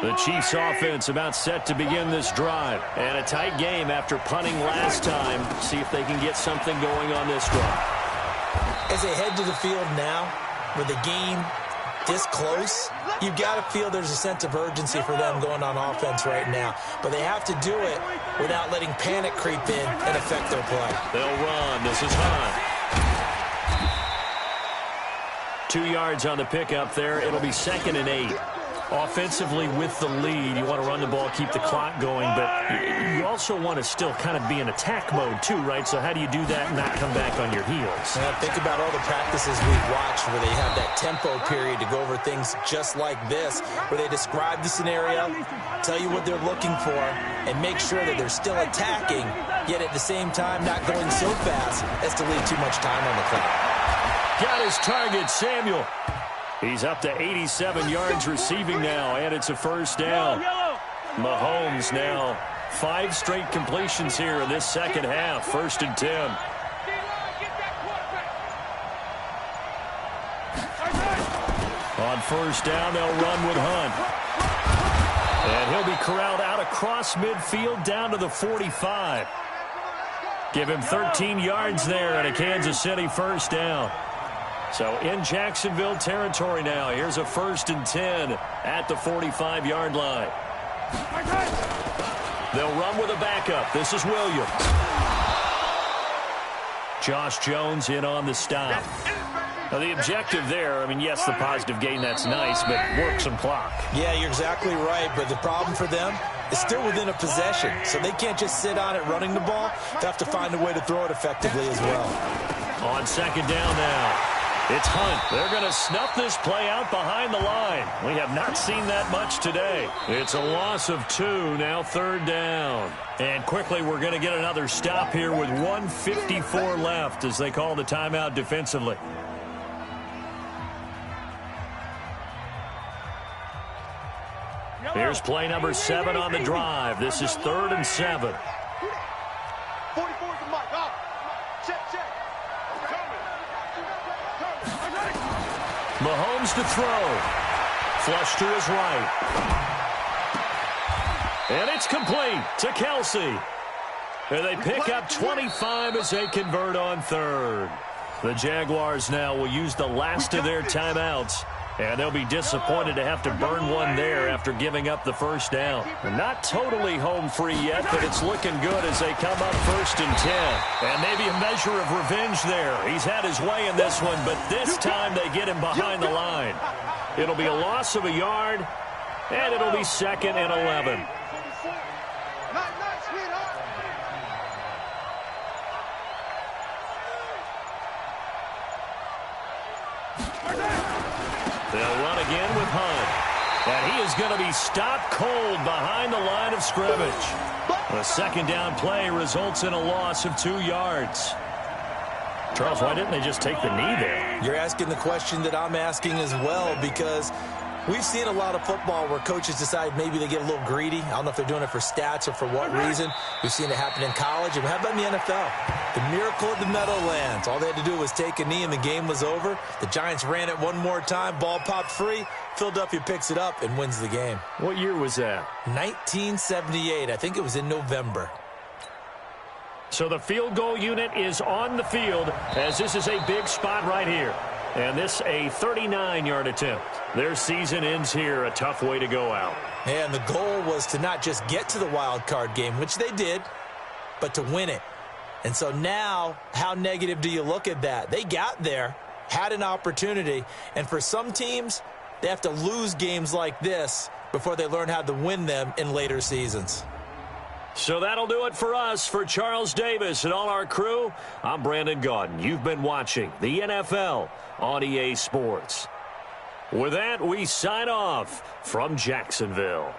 The Chiefs offense about set to begin this drive. And a tight game after punting last time. See if they can get something going on this drive. As they head to the field now, with the game this close, you've got to feel there's a sense of urgency for them going on offense right now. But they have to do it without letting panic creep in and affect their play. They'll run. This is Hunt. 2 yards on the pickup there. It'll be 2nd and 8. Offensively with the lead, you want to run the ball, keep the clock going, but you also want to still kind of be in attack mode too, right? So how do you do that and not come back on your heels? Think about all the practices we've watched where they have that tempo period to go over things just like this, where they describe the scenario, tell you what they're looking for, and make sure that they're still attacking, yet at the same time not going so fast as to leave too much time on the clock. Got his target, Samuel. He's up to 87 yards receiving now, and it's a first down. Mahomes now 5 straight completions here in this second half. 1st and 10. On 1st down, they'll run with Hunt. And he'll be corralled out across midfield down to the 45. Give him 13 yards there and a Kansas City first down. So in Jacksonville territory now. Here's a 1st and 10 at the 45-yard line. They'll run with a backup. This is Williams. Josh Jones in on the stop. Now, the objective there, I mean, yes, the positive gain, that's nice, but work some clock. Yeah, you're exactly right, but the problem for them is still within a possession, so they can't just sit on it running the ball. They have to find a way to throw it effectively as well. On 2nd down now. It's Hunt. They're going to snuff this play out behind the line. We have not seen that much today. It's a loss of 2, now 3rd down. And quickly, we're going to get another stop here with 1:54 left as they call the timeout defensively. Here's play number 7 on the drive. This is 3rd and 7. 44 to Mike. Check. Mahomes to throw. Flush to his right. And it's complete to Kelsey. And they pick up 25 as they convert on 3rd. The Jaguars now will use the last of their timeouts. And they'll be disappointed to have to burn one there after giving up the 1st down. Not totally home free yet, but it's looking good as they come up 1st and 10. And maybe a measure of revenge there. He's had his way in this one, but this time they get him behind the line. It'll be a loss of a yard, and it'll be 2nd and 11. They'll run again with Hunt. And he is going to be stopped cold behind the line of scrimmage. A 2nd down play results in a loss of 2 yards. Charles, why didn't they just take the knee there? You're asking the question that I'm asking as well, because we've seen a lot of football where coaches decide maybe they get a little greedy. I don't know if they're doing it for stats or for what reason. We've seen it happen in college. And how about in the NFL? The miracle of the Meadowlands. All they had to do was take a knee and the game was over. The Giants ran it one more time. Ball popped free. Philadelphia picks it up and wins the game. What year was that? 1978. I think it was in November. So the field goal unit is on the field as this is a big spot right here. And this a 39-yard attempt. Their season ends here, a tough way to go out. And the goal was to not just get to the wild card game, which they did, but to win it. And so now, how negative do you look at that? They got there, had an opportunity, and for some teams, they have to lose games like this before they learn how to win them in later seasons. So that'll do it for us. For Charles Davis and all our crew, I'm Brandon Gaudin. You've been watching the NFL on EA Sports. With that, we sign off from Jacksonville.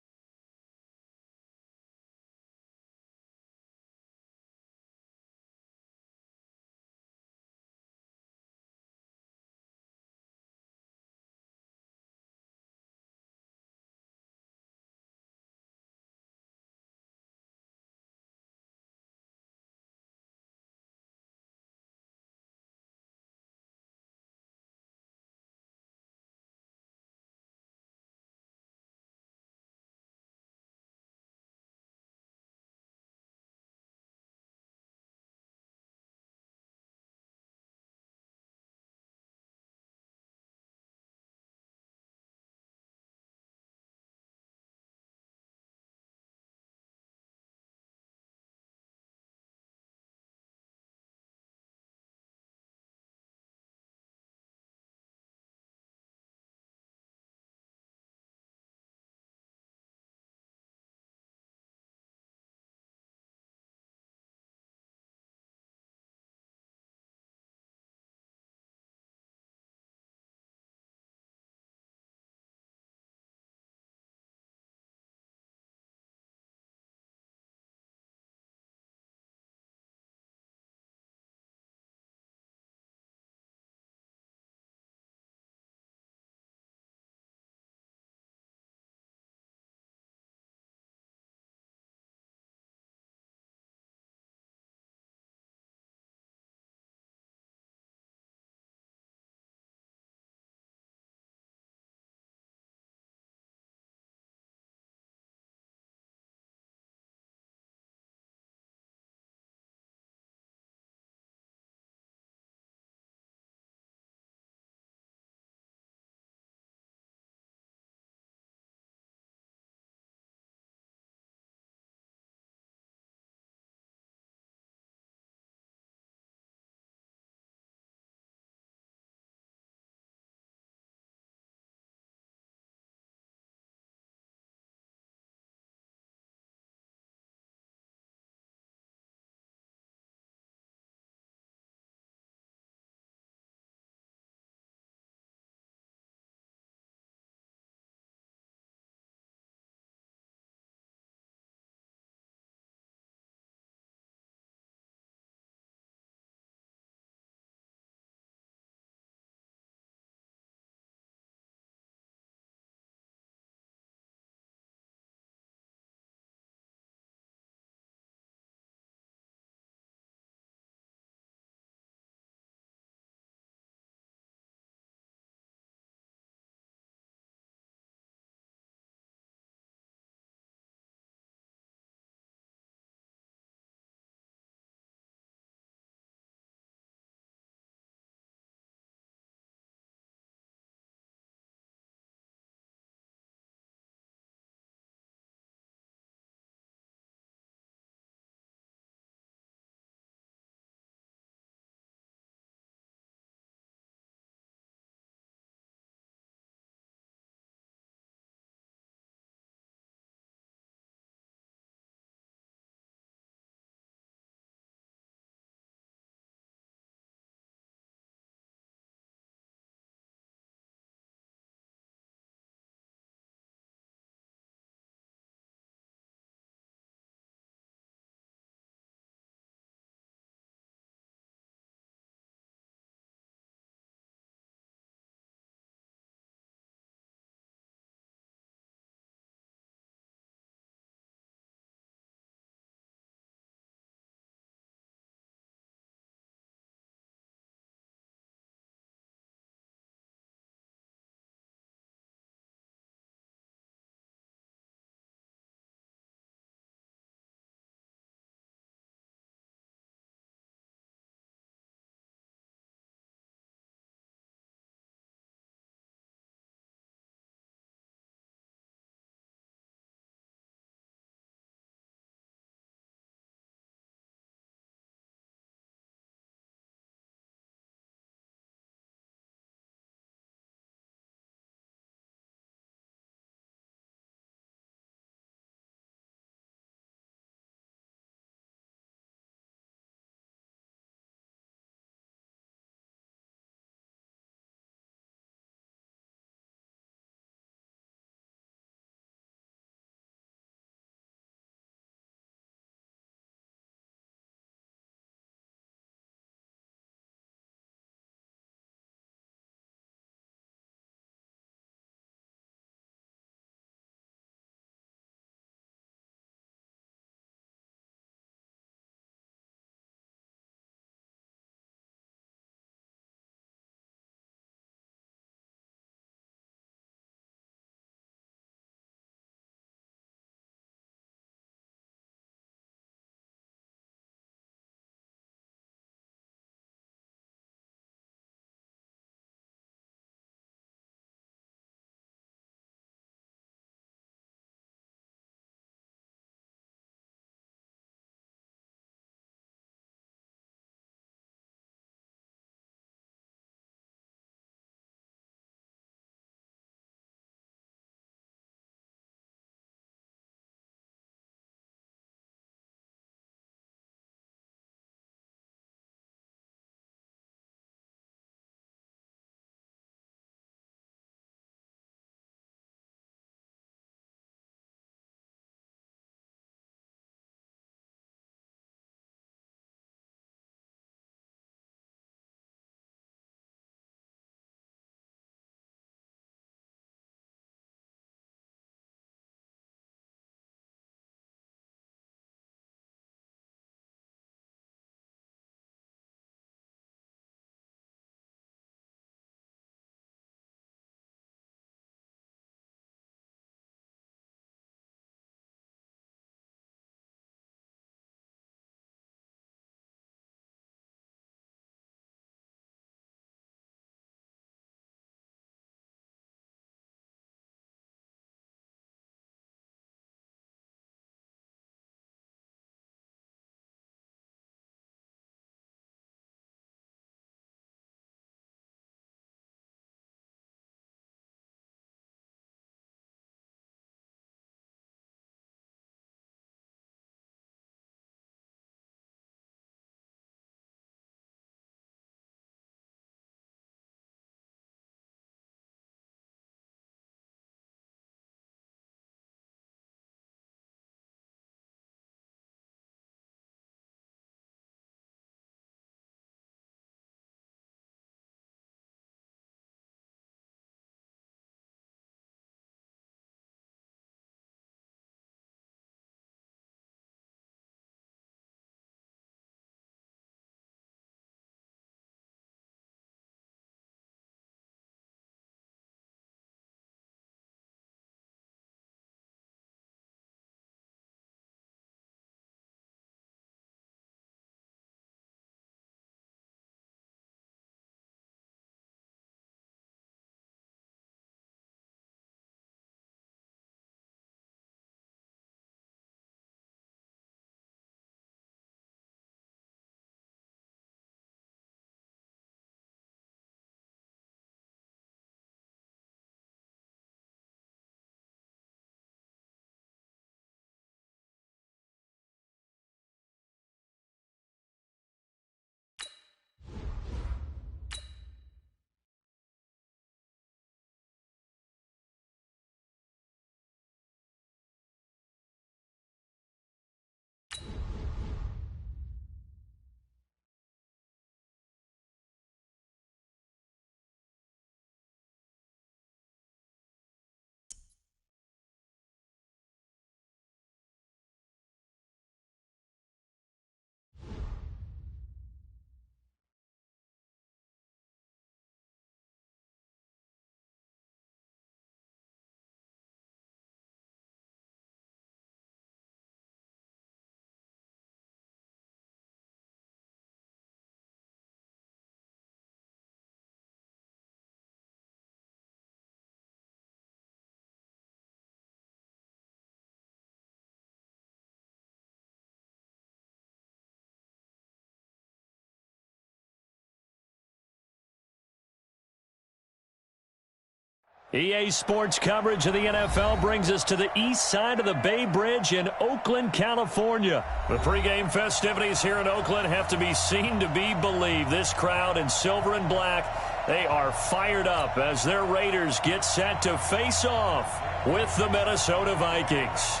EA Sports coverage of the NFL brings us to the east side of the Bay Bridge in Oakland, California. The pregame festivities here in Oakland have to be seen to be believed. This crowd in silver and black, they are fired up as their Raiders get set to face off with the Minnesota Vikings.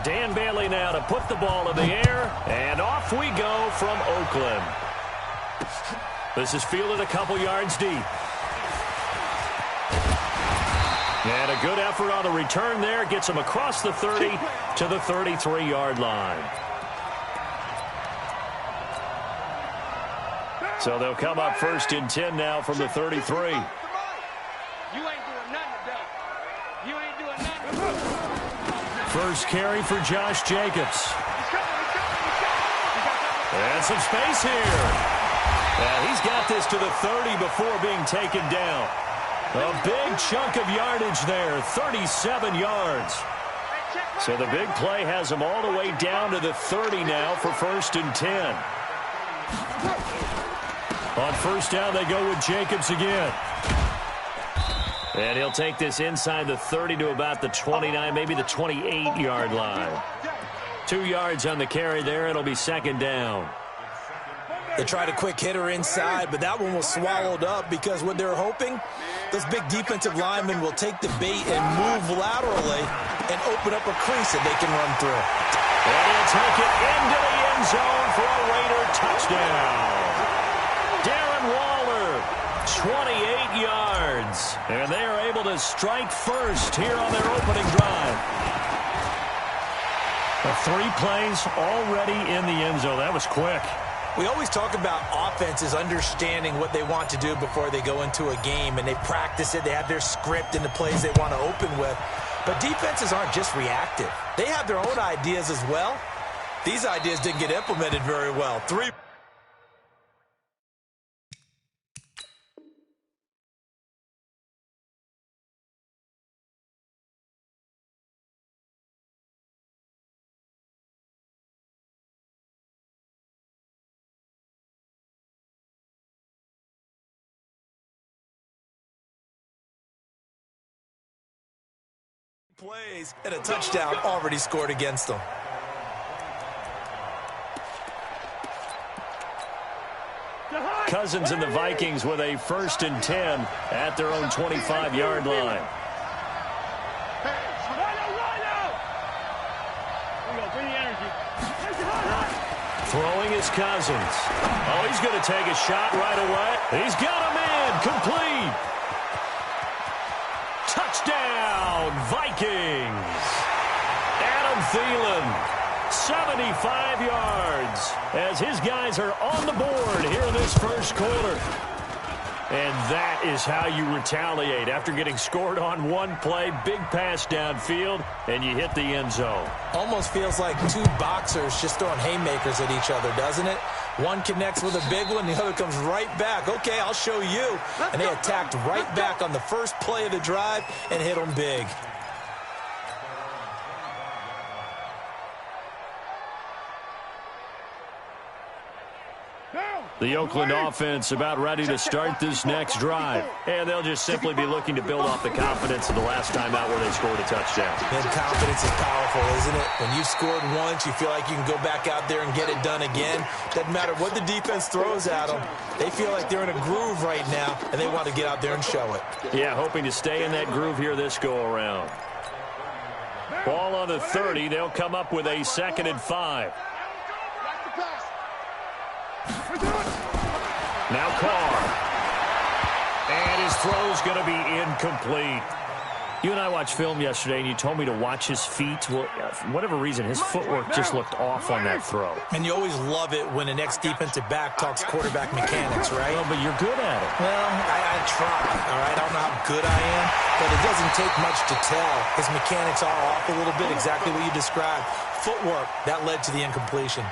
Dan Bailey now to put the ball in the air, and off we go from Oakland. This is fielded a couple yards deep. And a good effort on the return there. Gets him across the 30 to the 33-yard line. So they'll come up 1st and 10 now from the 33. You ain't doing nothing today. You ain't doing nothing. First carry for Josh Jacobs. And some space here. And he's got this to the 30 before being taken down. A big chunk of yardage there, 37 yards. So the big play has him all the way down to the 30 now for 1st and 10. On first down, they go with Jacobs again. And he'll take this inside the 30 to about the 29, maybe the 28-yard line. 2 yards on the carry there. It'll be 2nd down. They tried a quick hitter inside, but that one was swallowed up because what they're hoping, those big defensive linemen will take the bait and move laterally and open up a crease that they can run through. And he'll take it into the end zone for a Raider touchdown. Darren Waller, 28 yards. And they are able to strike first here on their opening drive. 3 plays already in the end zone. That was quick. We always talk about offenses understanding what they want to do before they go into a game, and they practice it. They have their script and the plays they want to open with. But defenses aren't just reactive. They have their own ideas as well. These ideas didn't get implemented very well. 3. Plays and a touchdown already scored against them. Cousins and the Vikings with a 1st and 10 at their own 25-yard line. Throwing is Cousins. Oh, he's going to take a shot right away. He's got him in. Complete. Touchdown, Vikings. Adam Thielen, 75 yards, as his guys are on the board here in this first quarter. And that is how you retaliate after getting scored on one play, big pass downfield, and you hit the end zone. Almost feels like 2 boxers just throwing haymakers at each other, doesn't it? One connects with a big one, the other comes right back. Okay, I'll show you. And they attacked right back on the first play of the drive and hit them big. The Oakland offense about ready to start this next drive. And they'll just simply be looking to build off the confidence of the last time out where they scored a touchdown. And confidence is powerful, isn't it? When you've scored once, you feel like you can go back out there and get it done again. Doesn't matter what the defense throws at them. They feel like they're in a groove right now, and they want to get out there and show it. Yeah, hoping to stay in that groove here this go-around. Ball on the 30. They'll come up with a 2nd and 5. Now Carr. And his throw's going to be incomplete. You and I watched film yesterday, and you told me to watch his feet. Well, for whatever reason, his footwork just looked off on that throw. And you always love it when an ex-defensive back talks quarterback mechanics, right? Well, but you're good at it. Well, I try, all right? I don't know how good I am, but it doesn't take much to tell. His mechanics are off a little bit, exactly what you described. Footwork, that led to the incompletion.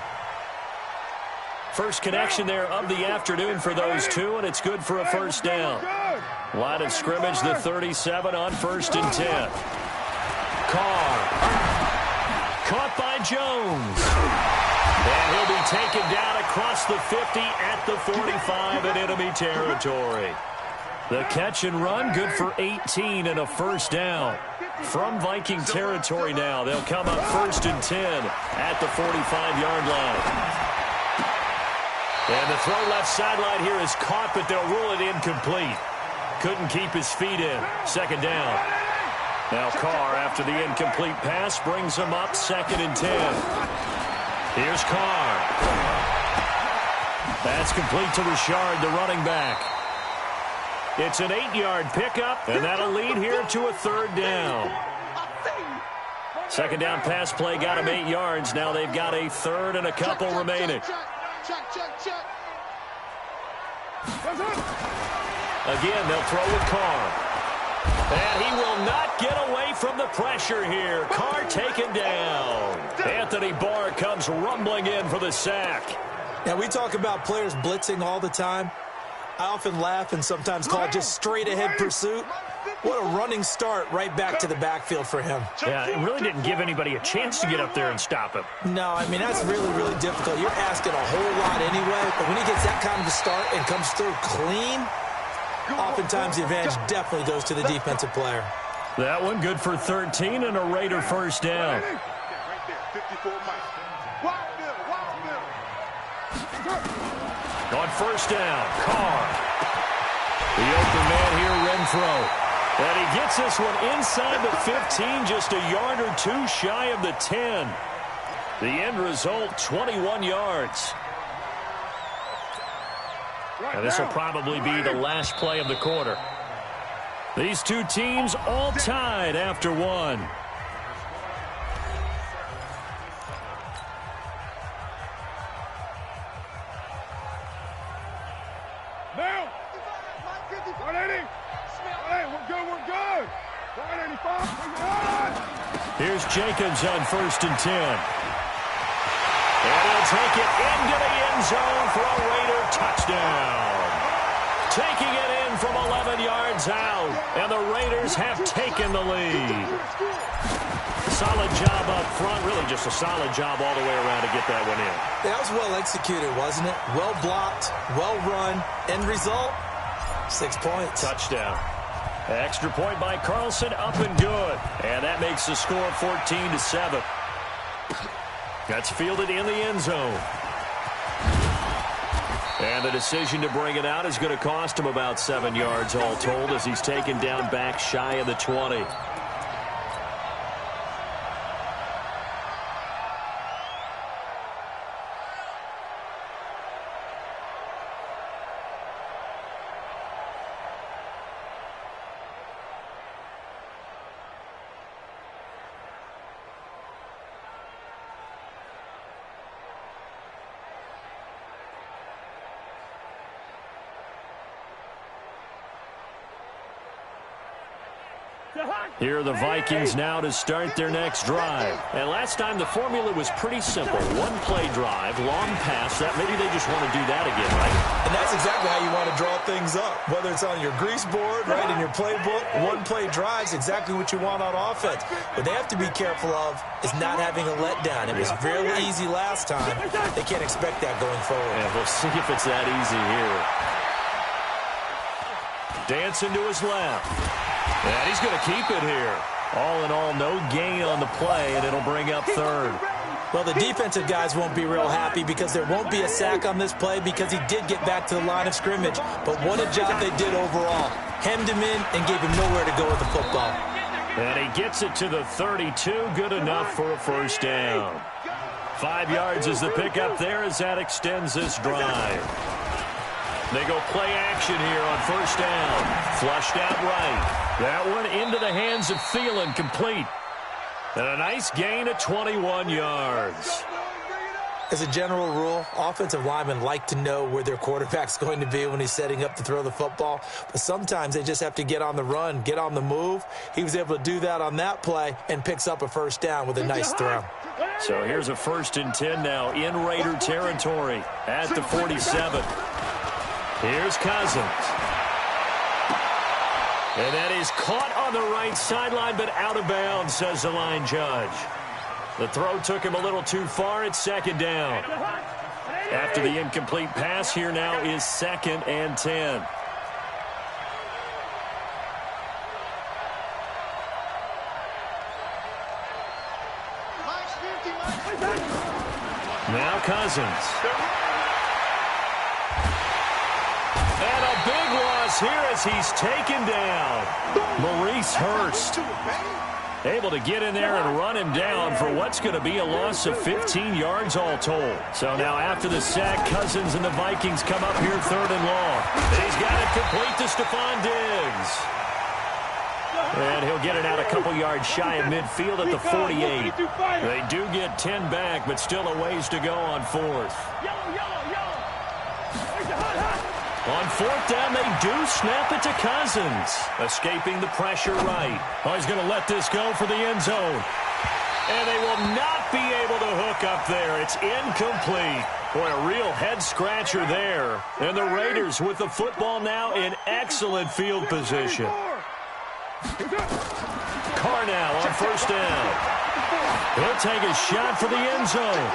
First connection there of the afternoon for those two, and it's good for a first down. Line of scrimmage, the 37 on 1st and 10. Carr. Caught by Jones. And he'll be taken down across the 50 at the 45 in enemy territory. The catch and run, good for 18 and a first down. From Viking territory now, they'll come up 1st and 10 at the 45-yard line. And the throw left sideline here is caught, but they'll rule it incomplete. Couldn't keep his feet in. 2nd down. Now Carr, after the incomplete pass, brings him up 2nd and 10. Here's Carr. That's complete to Richard, the running back. It's an 8-yard pickup, and that'll lead here to a 3rd down. 2nd down pass play got him 8 yards. Now they've got a 3rd and a couple remaining. Again, they'll throw with Carr. And he will not get away from the pressure here. Carr taken down. Anthony Barr comes rumbling in for the sack. Now, we talk about players blitzing all the time. I often laugh and sometimes call it just straight-ahead pursuit. What a running start right back to the backfield for him. Yeah, it really didn't give anybody a chance to get up there and stop him. No, I mean, that's really, really difficult. You're asking a whole lot anyway, but when he gets that kind of a start and comes through clean, oftentimes the advantage definitely goes to the defensive player. That one good for 13 and a Raider first down. On 1st down, Carr. The open man here, Renfro. And he gets this one inside the 15, just a yard or two shy of the 10. The end result, 21 yards. And this will probably be the last play of the quarter. These two teams all tied after one. Now, 180. Hey, we're good. 185. Here's Jacobs on 1st and 10. And he'll take it into the end zone for a Raider touchdown. Taking it in from 11 yards out, and the Raiders have taken the lead. Solid job up front, really just a solid job all the way around to get that one in. That was well executed, wasn't it? Well blocked, well run. End result, 6 points. Touchdown. Extra point by Carlson, up and good. And that makes the score 14-7. That's fielded in the end zone. And the decision to bring it out is going to cost him about 7 yards all told as he's taken down back shy of the 20. Here are the Vikings now to start their next drive. And last time the formula was pretty simple. One-play drive, long pass. That maybe they just want to do that again, right? And that's exactly how you want to draw things up. Whether it's on your grease board, right, in your playbook, one-play drive is exactly what you want on offense. What they have to be careful of is not having a letdown. It was really easy last time. They can't expect that going forward. And we'll see if it's that easy here. Dancing to his left. And he's going to keep it here. All in all, no gain on the play, and it'll bring up 3rd. Well, the defensive guys won't be real happy because there won't be a sack on this play because he did get back to the line of scrimmage. But what a job they did overall. Hemmed him in and gave him nowhere to go with the football. And he gets it to the 32. Good enough for a first down. 5 yards is the pickup there as that extends this drive. They go play action here on 1st down. Flushed out right. That one into the hands of Thielen, complete. And a nice gain of 21 yards. As a general rule, offensive linemen like to know where their quarterback's going to be when he's setting up to throw the football. But sometimes they just have to get on the run, get on the move. He was able to do that on that play and picks up a first down with a nice throw. So here's a 1st and 10 now in Raider territory at the 47. Here's Cousins. And that is caught on the right sideline, but out of bounds, says the line judge. The throw took him a little too far. It's 2nd down. After the incomplete pass, here now is 2nd and 10. Now Cousins. And a big loss here as he's taken down. Maurice Hurst able to get in there and run him down for what's going to be a loss of 15 yards all told. So now after the sack, Cousins and the Vikings come up here 3rd and long. He's got it complete to Stephon Diggs. And he'll get it out a couple yards shy of midfield at the 48. They do get 10 back, but still a ways to go on 4th. On 4th down, they do snap it to Cousins. Escaping the pressure right. Oh, he's going to let this go for the end zone. And they will not be able to hook up there. It's incomplete. Boy, a real head-scratcher there. And the Raiders with the football now in excellent field position. Carr now on 1st down. He'll take a shot for the end zone.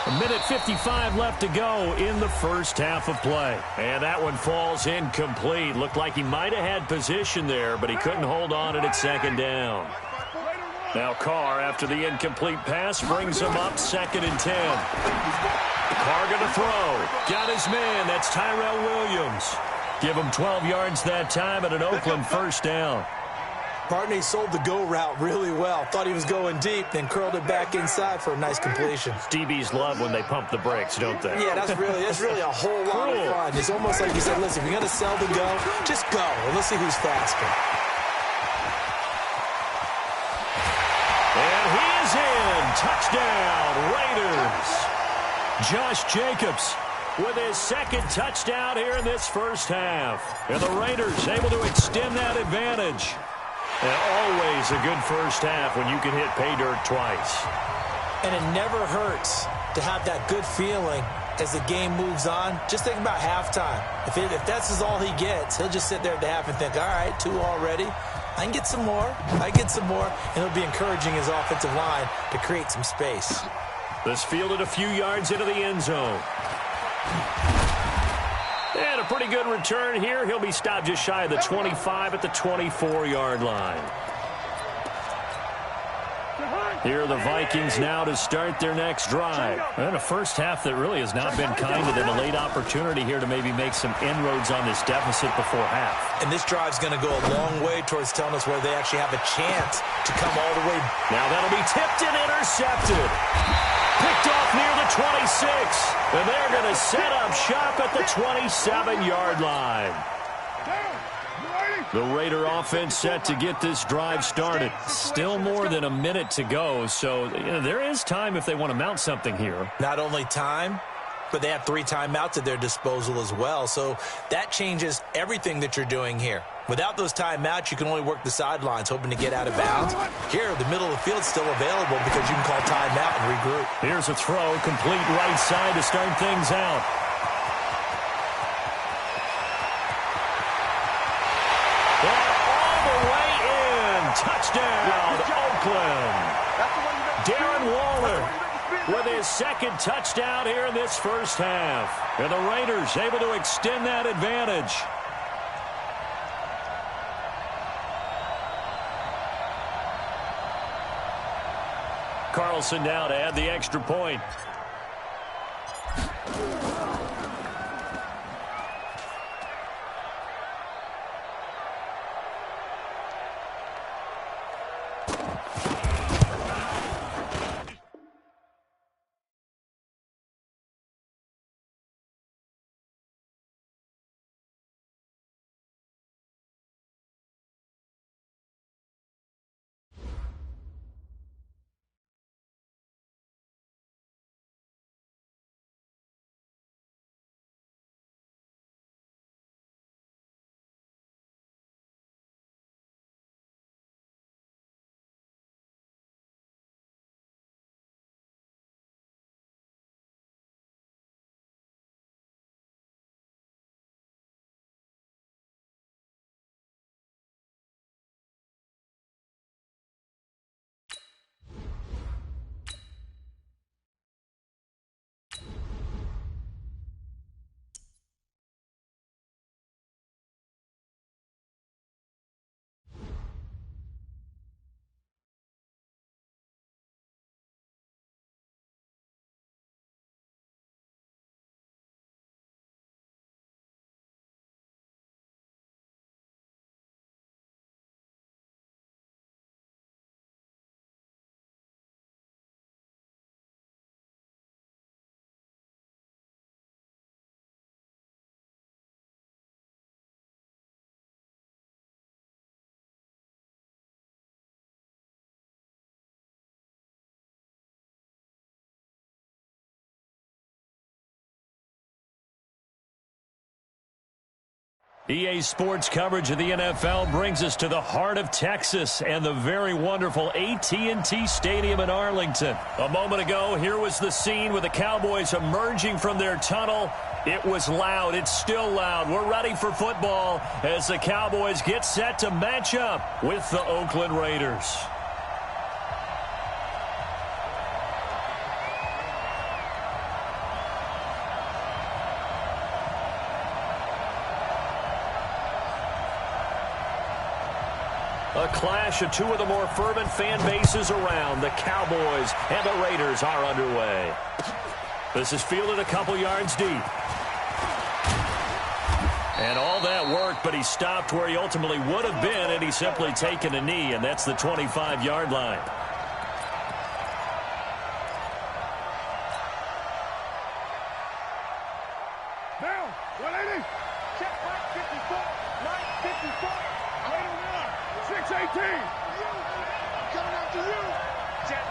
1:55 left to go in the first half of play. And that one falls incomplete. Looked like he might have had position there, but he couldn't hold on at 2nd down. Now Carr, after the incomplete pass, brings him up 2nd and 10. Carr going to throw. Got his man. That's Tyrell Williams. Give him 12 yards that time at an Oakland 1st down. Barney sold the go route really well. Thought he was going deep, then curled it back inside for a nice completion. DBs love when they pump the brakes, don't they? Yeah, that's really a whole lot of fun. It's almost like you said, listen, if you're going to sell the go, just go, and let's see who's faster. And he is in. Touchdown, Raiders. Josh Jacobs with his 2nd touchdown here in this first half. And the Raiders able to extend that advantage. And always a good first half when you can hit pay dirt twice. And it never hurts to have that good feeling as the game moves on. Just think about halftime. If that's all he gets, he'll just sit there at the half and think, all right, 2 already. I can get some more. And he'll be encouraging his offensive line to create some space. This fielded a few yards into the end zone. And a pretty good return here. He'll be stopped just shy of the 25 at the 24-yard line. Here are the Vikings now to start their next drive. And a first half that really has not been kind of them. A late opportunity here to maybe make some inroads on this deficit before half. And this drive's going to go a long way towards telling us where they actually have a chance to come all the way. Now that'll be tipped and intercepted. Picked off near the 26. And they're going to set up shop at the 27-yard line. The Raider offense set to get this drive started. Still more than a minute to go, so there is time if they want to mount something here. Not only time, but they have 3 timeouts at their disposal as well, so that changes everything that you're doing here. Without those timeouts, you can only work the sidelines, hoping to get out of bounds. Here, the middle of the field's still available because you can call timeout and regroup. Here's a throw, complete right side to start things out. Touchdown, Oakland. Darren Waller with his 2nd touchdown here in this first half. And the Raiders able to extend that advantage. Carlson now to add the extra point. EA Sports coverage of the NFL brings us to the heart of Texas and the very wonderful AT&T Stadium in Arlington. A moment ago, here was the scene with the Cowboys emerging from their tunnel. It was loud. It's still loud. We're ready for football as the Cowboys get set to match up with the Oakland Raiders. A clash of two of the more fervent fan bases around. The Cowboys and the Raiders are underway. This is fielded a couple yards deep. And all that worked, but he stopped where he ultimately would have been, and he's simply taken a knee, and that's the 25-yard line. Now, 180. Check right 54. 954. 618. Coming after you. Check.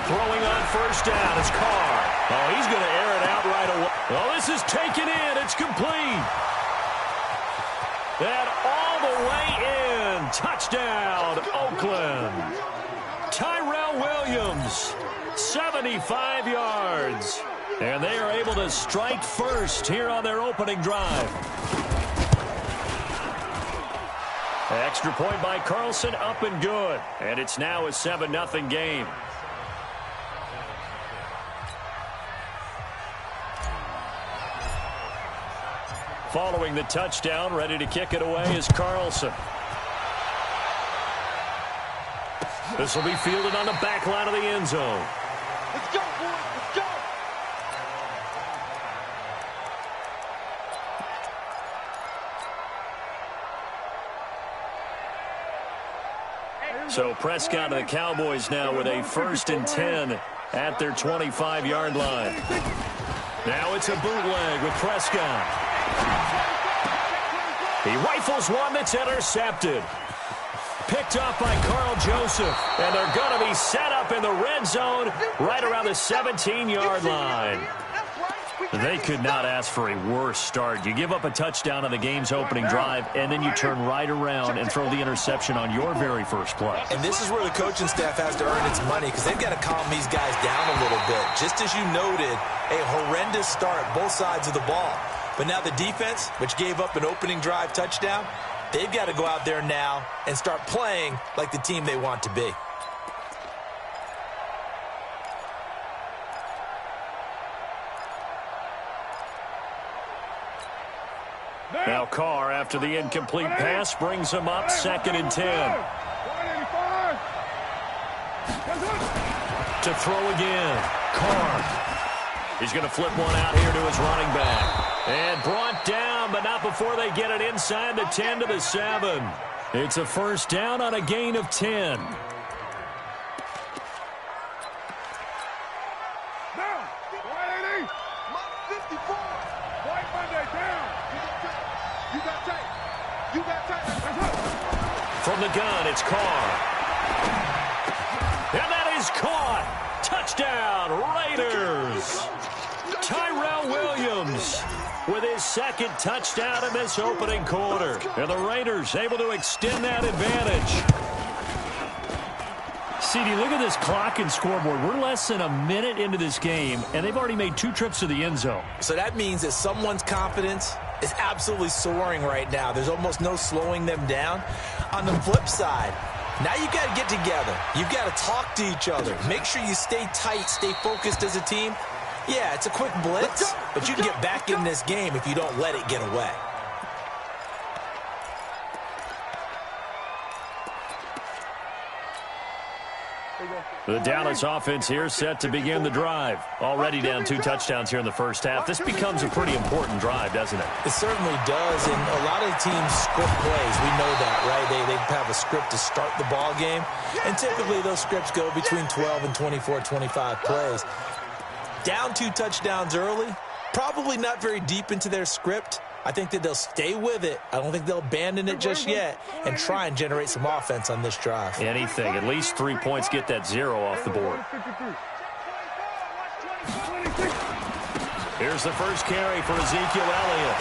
Throwing on first down is Carr. Oh, he's going to air it out right away. Oh, this is taken in. It's complete. And all the way in. Touchdown, Oakland. Tyrell Williams, 75 yards. And they are able to strike first here on their opening drive. Extra point by Carlson, up and good. And it's now a 7-0 game. Following the touchdown, ready to kick it away is Carlson. This will be fielded on the back line of the end zone. Let's go, boys. Let's go. So Prescott and the Cowboys now with a 1st and 10 at their 25-yard line. Now it's a bootleg with Prescott. He rifles one that's intercepted. Picked up by Carl Joseph. And they're going to be set up in the red zone right around the 17-yard line. They could not ask for a worse start. You give up a touchdown on the game's opening drive, and then you turn right around and throw the interception on your very first play. And this is where the coaching staff has to earn its money because they've got to calm these guys down a little bit. Just as you noted, a horrendous start, both sides of the ball. But now the defense, which gave up an opening drive touchdown, they've got to go out there now and start playing like the team they want to be. Now Carr, after the incomplete pass, brings him up 2nd and 10. To throw again. Carr. He's going to flip one out here to his running back. And brought down, but not before they get it inside the 10 to the 7. It's a first down on a gain of 10. Now, 180. 54. White Monday down. You got tape. You got tape. From the gun, it's Carr. And that is caught. Touchdown, Raiders. Tyrell Williams with his 2nd touchdown in this opening quarter. And the Raiders able to extend that advantage. CD, look at this clock and scoreboard. We're less than a minute into this game, and they've already made 2 trips to the end zone. So that means that someone's confidence is absolutely soaring right now. There's almost no slowing them down. On the flip side, now you've got to get together. You've got to talk to each other. Make sure you stay tight, stay focused as a team. Yeah, it's a quick blitz, but you can get back in this game if you don't let it get away. The Dallas offense here set to begin the drive. Already down 2 touchdowns here in the first half. This becomes a pretty important drive, doesn't it? It certainly does, and a lot of teams script plays. We know that, right? They have a script to start the ball game, and typically those scripts go between 12 and 24, 25 plays. Down 2 touchdowns early, probably not very deep into their script. I think that they'll stay with it. I don't think they'll abandon it just yet and try and generate some offense on this drive. Anything. At least 3 points, get that 0 off the board. Here's the first carry for Ezekiel Elliott.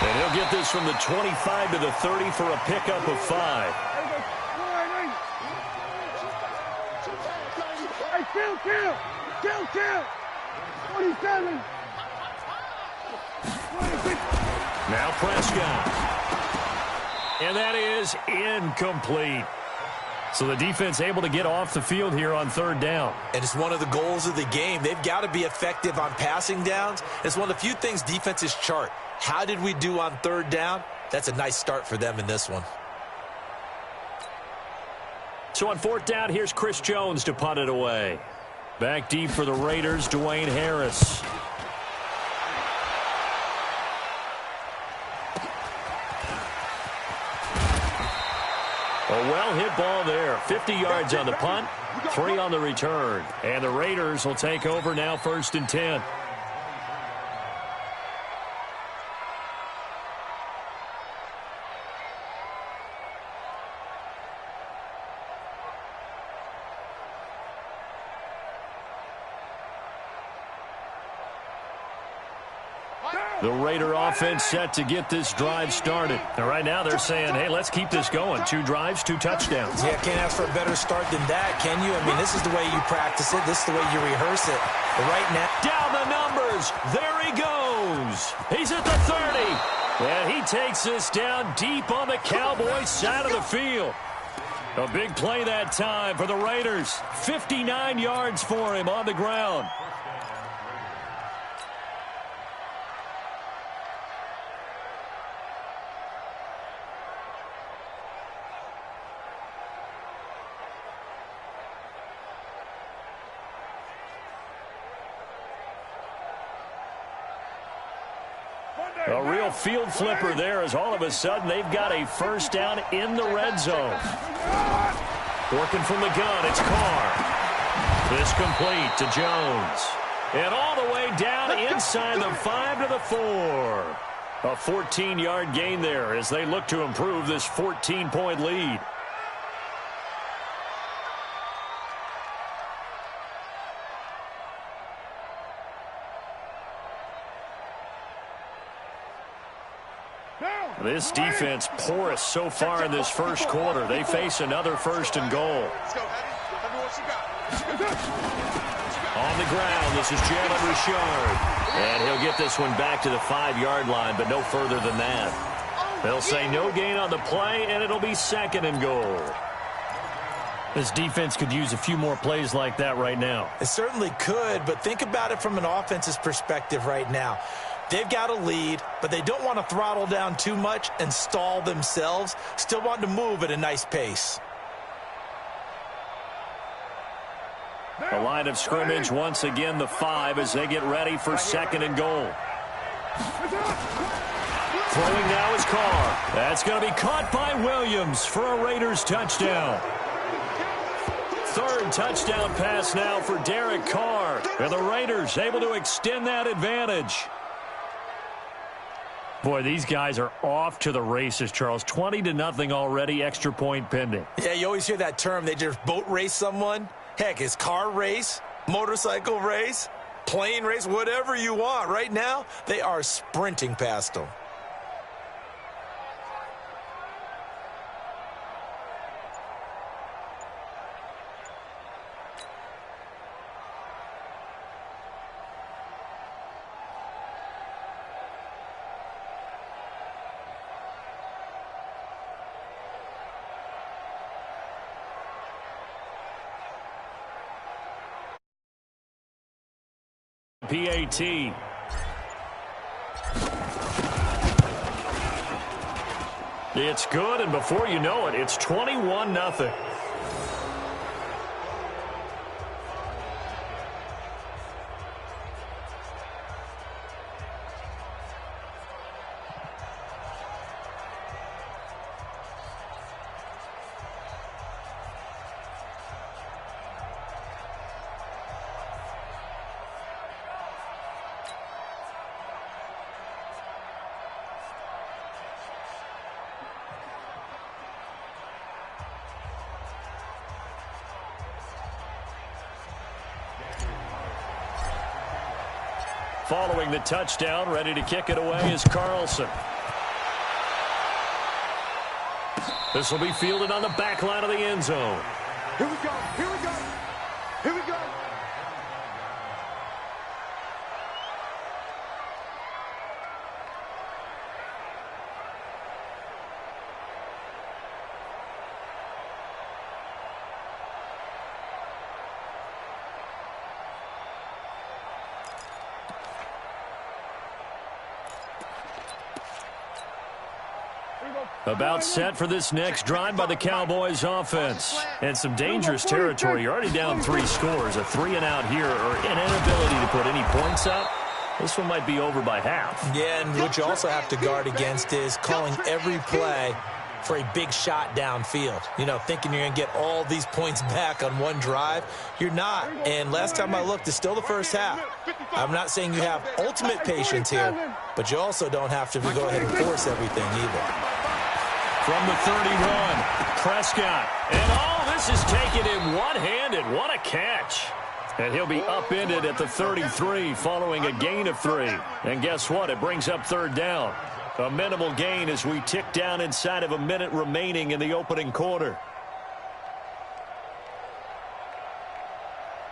And he'll get this from the 25 to the 30 for a pickup of 5. Hey, kill! 27. Now Prescott. And that is incomplete. So the defense able to get off the field here on third down. And it's one of the goals of the game. They've got to be effective on passing downs. It's one of the few things defenses chart. How did we do on third down? That's a nice start for them in this one. So on fourth down, here's Chris Jones to punt it away. Back deep for the Raiders, Dwayne Harris. A well-hit ball there. 50 yards on the punt, 3 on the return. And the Raiders will take over now, 1st and 10. The Raider offense set to get this drive started. And right now they're saying, hey, let's keep this going. 2 drives, 2 touchdowns. Yeah, can't ask for a better start than that, can you? I mean, this is the way you practice it. This is the way you rehearse it. But right now, down the numbers. There he goes. He's at the 30. And he takes this down deep on the Cowboys side of the field. A big play that time for the Raiders. 59 yards for him on the ground. A real field flipper there as all of a sudden they've got a first down in the red zone. Working from the gun, it's Carr. This complete to Jones. And all the way down inside the 5 to the 4. A 14-yard gain there as they look to improve this 14-point lead. This defense porous so far in this first quarter. They face another 1st and goal. On the ground, this is Jalen Richard. And he'll get this one back to the 5-yard line, but no further than that. They'll say no gain on the play, and it'll be 2nd and goal. This defense could use a few more plays like that right now. It certainly could, but think about it from an offense's perspective right now. They've got a lead, but they don't want to throttle down too much and stall themselves. Still want to move at a nice pace. The line of scrimmage, once again, the 5 as they get ready for 2nd and goal. Throwing now is Carr. That's going to be caught by Williams for a Raiders touchdown. 3rd touchdown pass now for Derek Carr. And the Raiders able to extend that advantage. Boy, these guys are off to the races, Charles. 20-0 already, extra point pending. Yeah, you always hear that term. They just boat race someone. Heck, it's car race, motorcycle race, plane race, whatever you want. Right now, they are sprinting past them. PAT. It's good, and before you know it, it's 21-0. Following the touchdown, ready to kick it away is Carlson. This will be fielded on the back line of the end zone. Here we go. Here we go. Here we go. About set for this next drive by the Cowboys offense. And some dangerous territory. You're already down 3 scores. A 3-and-out here or an inability to put any points up. This one might be over by half. Yeah, and what you also have to guard against is calling every play for a big shot downfield. You know, thinking you're going to get all these points back on one drive. You're not. And last time I looked, it's still the first half. I'm not saying you have ultimate patience here, but you also don't have to go ahead and force everything either. From the 31, Prescott. And this is taken in one-handed. What a catch. And he'll be upended at the 33 following a gain of 3. And guess what? It brings up 3rd down. A minimal gain as we tick down inside of a minute remaining in the opening quarter.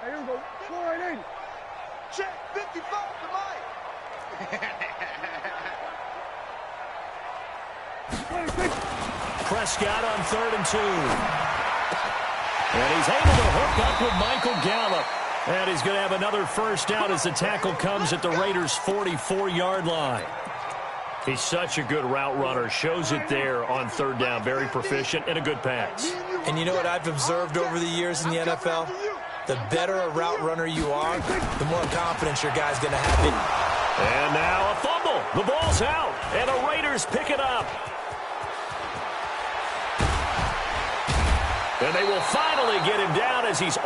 Here we go. 480. Check 55 to Mike. Prescott on 3rd and 2. And he's able to hook up with Michael Gallup. And he's going to have another first down as the tackle comes at the Raiders' 44-yard line. He's such a good route runner. Shows it there on 3rd down. Very proficient and a good pass. And you know what I've observed over the years in the NFL? The better a route runner you are, the more confidence your guy's going to have in you. And now a fumble. The ball's out. And the Raiders pick it up. And they will finally get him down as he's...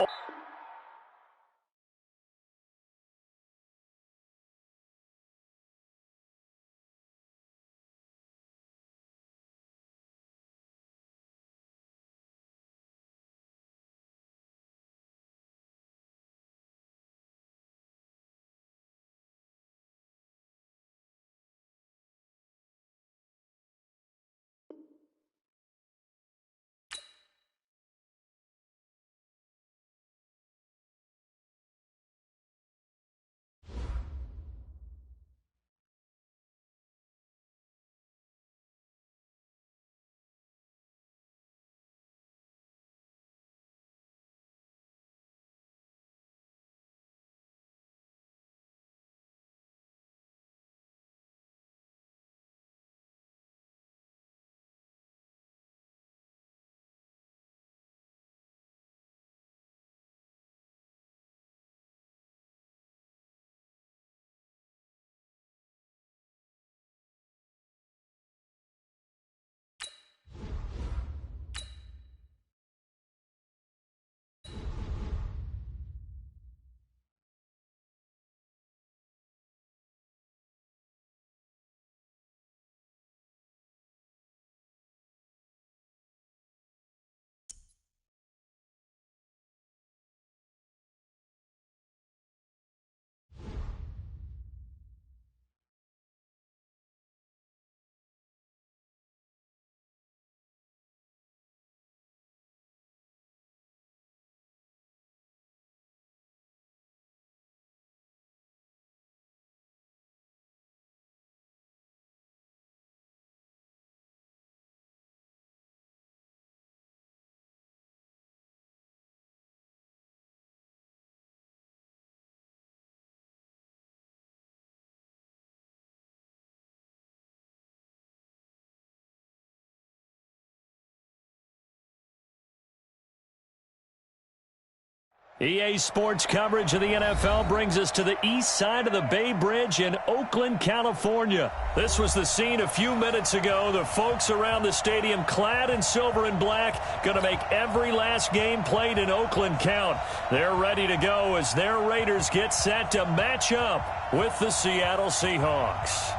EA Sports coverage of the NFL brings us to the east side of the Bay Bridge in Oakland, California. This was the scene a few minutes ago. The folks around the stadium clad in silver and black going to make every last game played in Oakland count. They're ready to go as their Raiders get set to match up with the Seattle Seahawks.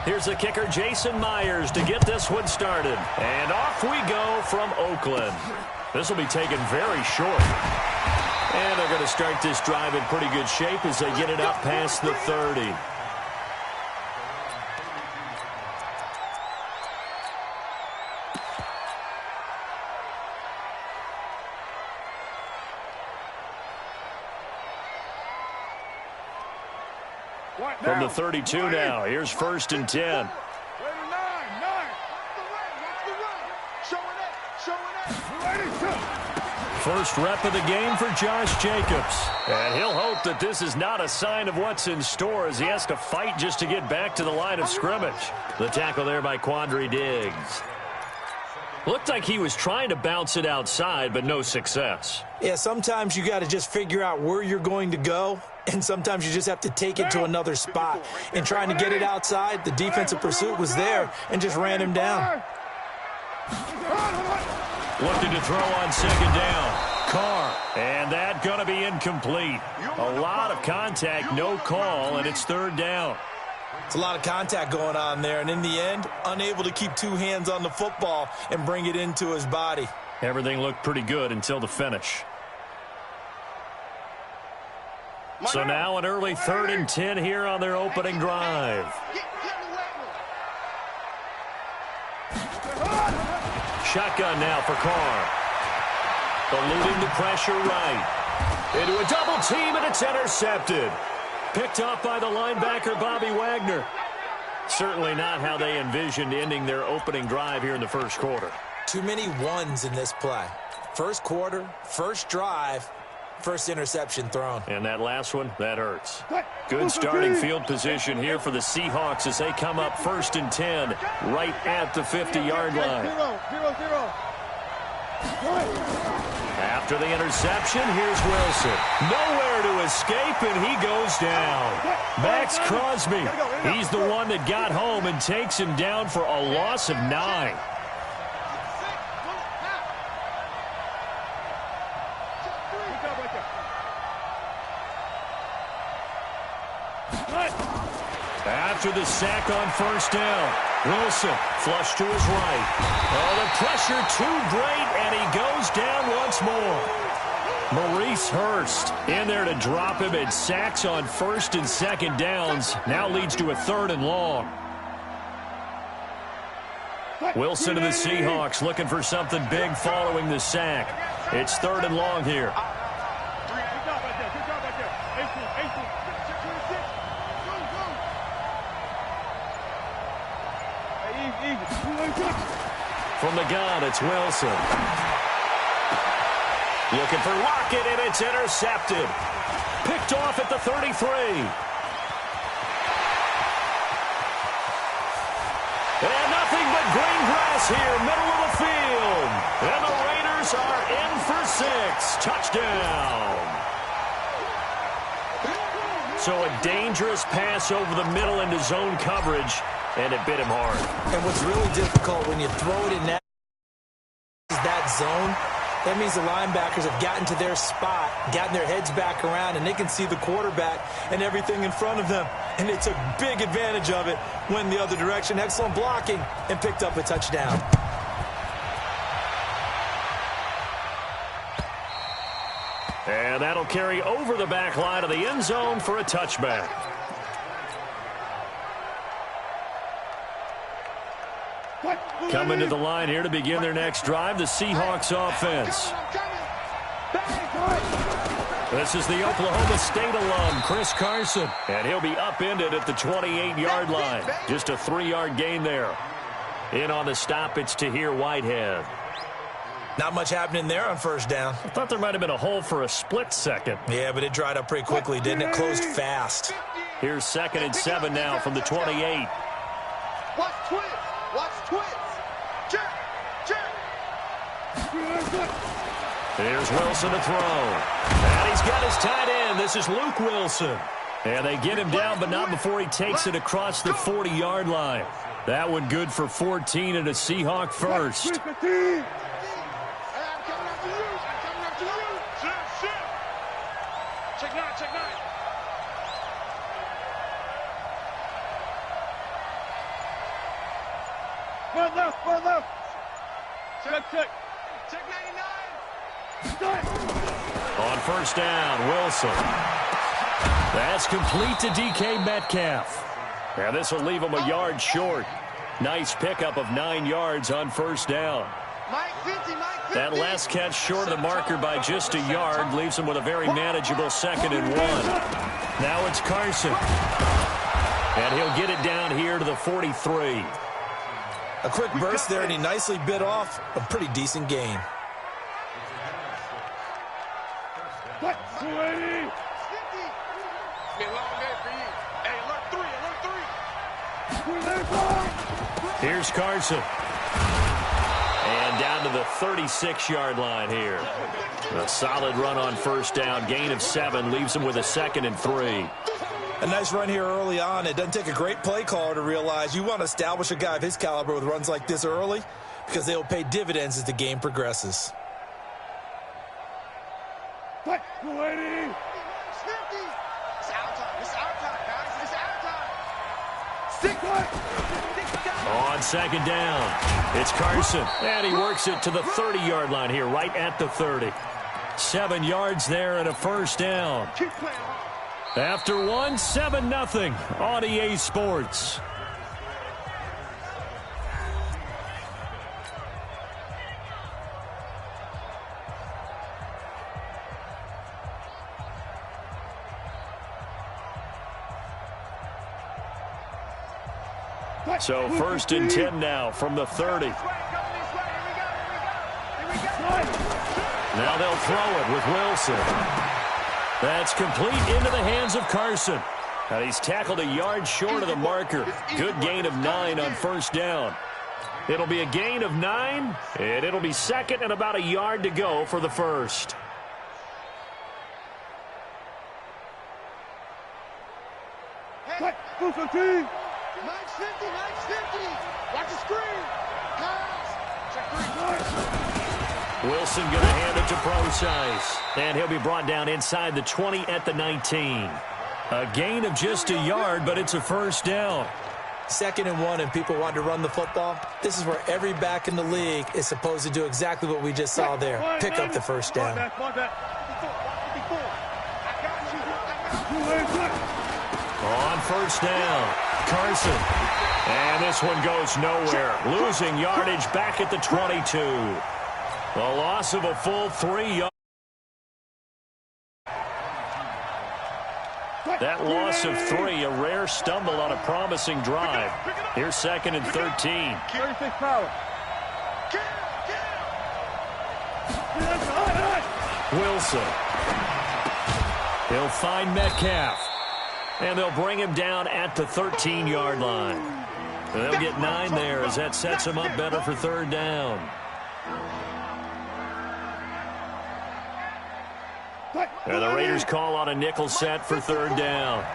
Here's the kicker, Jason Myers, to get this one started. And off we go from Oakland. This will be taken very short. And they're going to start this drive in pretty good shape as they get it up past the 30. From the 32 now, here's 1st and 10. First rep of the game for Josh Jacobs. And he'll hope that this is not a sign of what's in store as he has to fight just to get back to the line of scrimmage. The tackle there by Quandre Diggs. Looked like he was trying to bounce it outside, but no success. Yeah, sometimes you got to just figure out where you're going to go, and sometimes you just have to take it to another spot. In trying to get it outside, the defensive pursuit was there and just ran him down. Looking to throw on 2nd down. Carr, and that going to be incomplete. A lot of contact, no call, and it's 3rd down. It's a lot of contact going on there, and in the end, unable to keep 2 hands on the football and bring it into his body. Everything looked pretty good until the finish. So now an early 3rd and 10 here on their opening drive. Shotgun now for Carr. Eluding the pressure right. Into a double team, and it's intercepted. Picked off by the linebacker, Bobby Wagner. Certainly not how they envisioned ending their opening drive here in the first quarter. Too many ones in this play. First quarter, first drive, first interception thrown. And that last one, that hurts. Good starting field position here for the Seahawks as they come up 1st and 10 right at the 50-yard line. 0-0. After the interception, here's Wilson. Nowhere to escape, and he goes down. Max Crosby, he's the one that got home and takes him down for a loss of 9. After the sack on 1st down, Wilson flush to his right. Oh, the pressure too great, and he goes down once more. Maurice Hurst in there to drop him, and sacks on 1st and 2nd downs. Now leads to a 3rd and long. Wilson and the Seahawks looking for something big following the sack. It's 3rd and long here. From the gun, it's Wilson. Looking for Lockett, and it's intercepted. Picked off at the 33. And nothing but green grass here, middle of the field. And the Raiders are in for 6. Touchdown. So a dangerous pass over the middle into zone coverage, and it bit him hard. And what's really difficult when you throw it in that zone, that means the linebackers have gotten to their spot, gotten their heads back around, and they can see the quarterback and everything in front of them. And they took big advantage of it, went the other direction. Excellent blocking, and picked up a touchdown. And that'll carry over the back line of the end zone for a touchback. Coming to the line here to begin their next drive, the Seahawks offense. This is the Oklahoma State alum, Chris Carson. And he'll be upended at the 28-yard line. Just a 3-yard gain there. In on the stop, it's Tahir Whitehead. Not much happening there on 1st down. I thought there might have been a hole for a split second. Yeah, but it dried up pretty quickly, didn't it? Closed fast. Here's 2nd and 7 now from the 28. Watch twins. Watch twins. Check. Here's Wilson to throw. And he's got his tight end. This is Luke Wilson. And they get him down, but not before he takes it across the 40-yard line. That one good for 14 and a Seahawk first. One left. Check. Check 99. On first down, Wilson. That's complete to DK Metcalf. Now this will leave him a yard short. Nice pickup of 9 yards on first down. Mike 50. That last catch short of the marker by just a yard leaves him with a very manageable 2nd and 1. Now it's Carson. And he'll get it down here to the 43. A quick burst there, and he nicely bit off a pretty decent gain. What? 280. Be a long day for you. Hey, alert 3. Here's Carson. And down to the 36-yard line here. A solid run on first down. Gain of 7 leaves him with a 2nd and 3. A nice run here early on. It doesn't take a great play caller to realize you want to establish a guy of his caliber with runs like this early because they will pay dividends as the game progresses. What? 280. It's our time. It's our time, guys. It's our time. 6 On second down, it's Carson. And he works it to the 30-yard line here, right at the 30. 7 yards there and a first down. Keep playing. After 1, 7-0 on EA Sports. So 1st and 10 now from the 30. Now they'll throw it with Wilson. That's complete into the hands of Carson. And he's tackled a yard short of the marker. Good gain of 9 on first down. It'll be a gain of 9, and it'll be 2nd and about a yard to go for the first. What? Wilson team. Mike's 50. Watch the screen. Pass. Check 3. Wilson going to hand it to Procise. And he'll be brought down inside the 20 at the 19. A gain of just a yard, but it's a first down. 2nd and 1 and people want to run the football. This is where every back in the league is supposed to do exactly what we just saw there. Pick up the first down. On first down, Carson. And this one goes nowhere. Losing yardage back at the 22. The loss of a full 3 yards. That loss of 3, a rare stumble on a promising drive. Here's 2nd and 13. 36 power. Wilson. He'll find Metcalf. And they'll bring him down at the 13-yard line. They'll get 9 there as that sets him up better for 3rd down. And the Raiders call on a nickel set for 3rd down.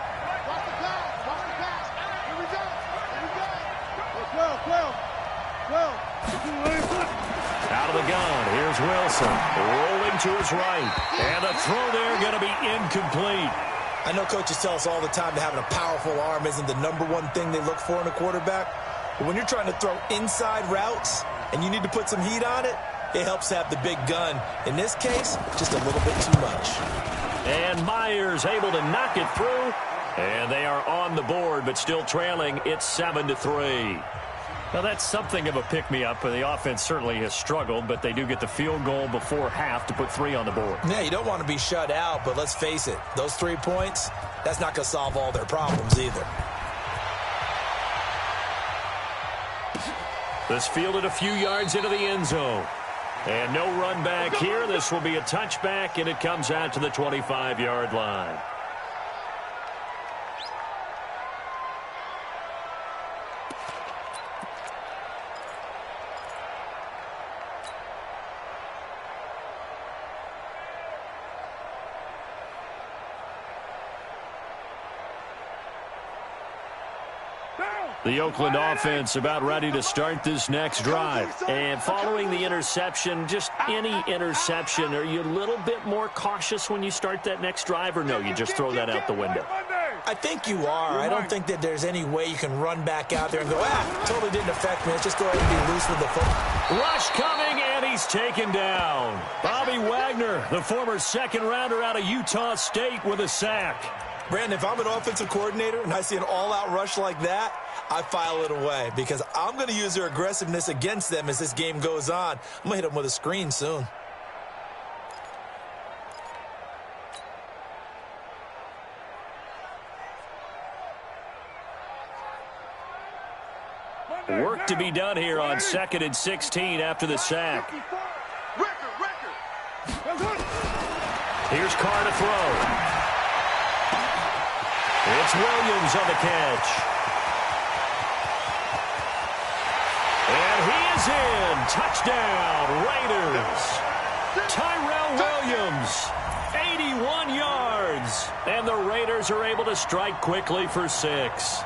Out of the gun, here's Wilson. Rolling to his right. And the throw there going to be incomplete. I know coaches tell us all the time that having a powerful arm isn't the #1 thing they look for in a quarterback. But when you're trying to throw inside routes and you need to put some heat on it, it helps to have the big gun. In this case, just a little bit too much. And Myers able to knock it through. And they are on the board, but still trailing. It's 7-3. Now, that's something of a pick-me-up. The offense certainly has struggled, but they do get the field goal before half to put 3 on the board. Yeah, you don't want to be shut out, but let's face it. Those 3 points, that's not going to solve all their problems either. This fielded a few yards into the end zone. And no run back here. This will be a touchback, and it comes out to the 25-yard line. The Oakland offense about ready to start this next drive. And following the interception, just any interception, are you a little bit more cautious when you start that next drive, or no, you just throw that out the window? I think you are. I don't think that there's any way you can run back out there and go, totally didn't affect me. Let's just go ahead and be loose with the foot. Rush coming, and he's taken down. Bobby Wagner, the former second-rounder out of Utah State, with a sack. Brandon, if I'm an offensive coordinator and I see an all-out rush like that, I file it away because I'm going to use their aggressiveness against them as this game goes on. I'm going to hit them with a screen soon. Work to be done here on 2nd and 16 after the sack. Here's Carr to throw. It's Williams on the catch. And he is in. Touchdown, Raiders. Tyrell Williams, 81 yards. And the Raiders are able to strike quickly for 6.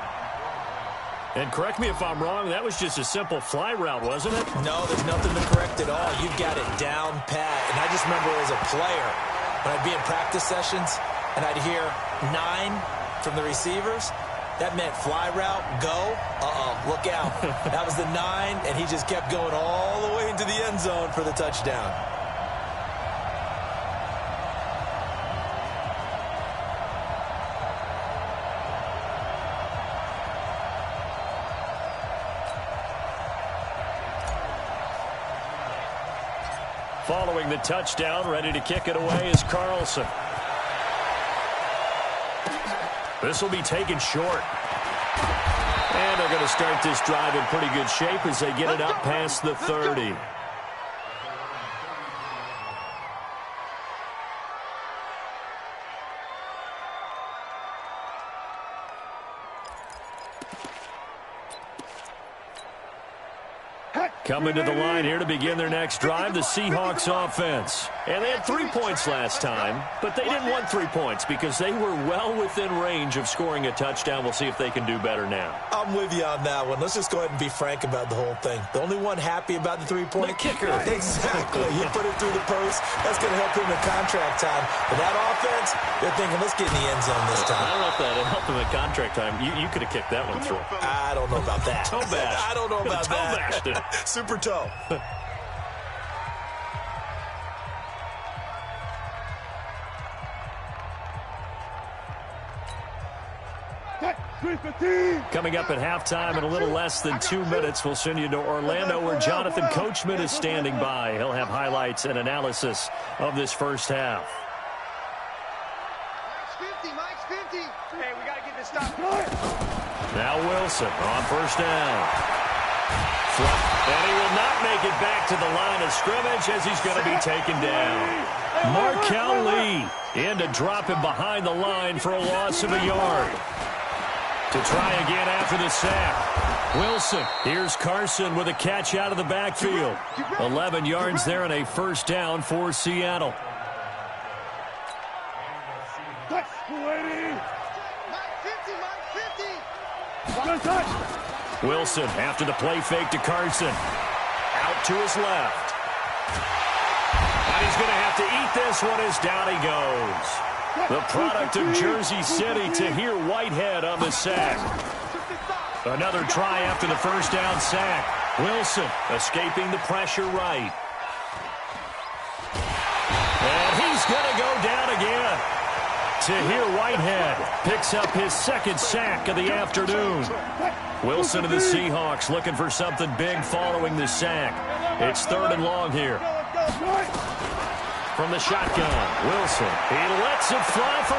And correct me if I'm wrong, that was just a simple fly route, wasn't it? No, there's nothing to correct at all. You've got it down pat. And I just remember as a player, when I'd be in practice sessions and I'd hear 9 from the receivers, that meant fly route, go, look out. That was the 9, and he just kept going all the way into the end zone for the touchdown. Following the touchdown, ready to kick it away is Carlson. This will be taken short. And they're going to start this drive in pretty good shape as they get it up past the 30. Coming to the line here to begin their next drive, the Seahawks offense. And they had 3 points last time, but they didn't want 3 points because they were well within range of scoring a touchdown. We'll see if they can do better now. I'm with you on that one. Let's just go ahead and be frank about the whole thing. The only one happy about the 3-point the kicker. Exactly. He put it through the post. That's going to help him in contract time. But that offense, they're thinking, let's get in the end zone this time. I don't know if that helped him in contract time. You could have kicked that one through. I don't know about that. Toe bash. I don't know about toe that. Bashed it. Super toe. Coming up at halftime in a little less than 2 minutes, we'll send you to Orlando where Jonathan Coachman is standing by. He'll have highlights and analysis of this first half. Mike's 50. Hey, we got to get this stop. Now Wilson on first down. And he will not make it back to the line of scrimmage as he's going to be taken down. Markel Lee in to drop him behind the line for a loss of a yard. To try again after the sack. Wilson. Here's Carson with a catch out of the backfield. 11 yards there and a first down for Seattle. Mike 50. Wilson after the play fake to Carson. Out to his left. And he's going to have to eat this one as down he goes. The product of Jersey City, Tahir Whitehead on the sack. Another try after the first down sack. Wilson escaping the pressure right. And he's going to go down again. Tahir Whitehead picks up his second sack of the afternoon. Wilson and the Seahawks looking for something big following the sack. It's 3rd and long here. From the shotgun, Wilson. He lets it fly from...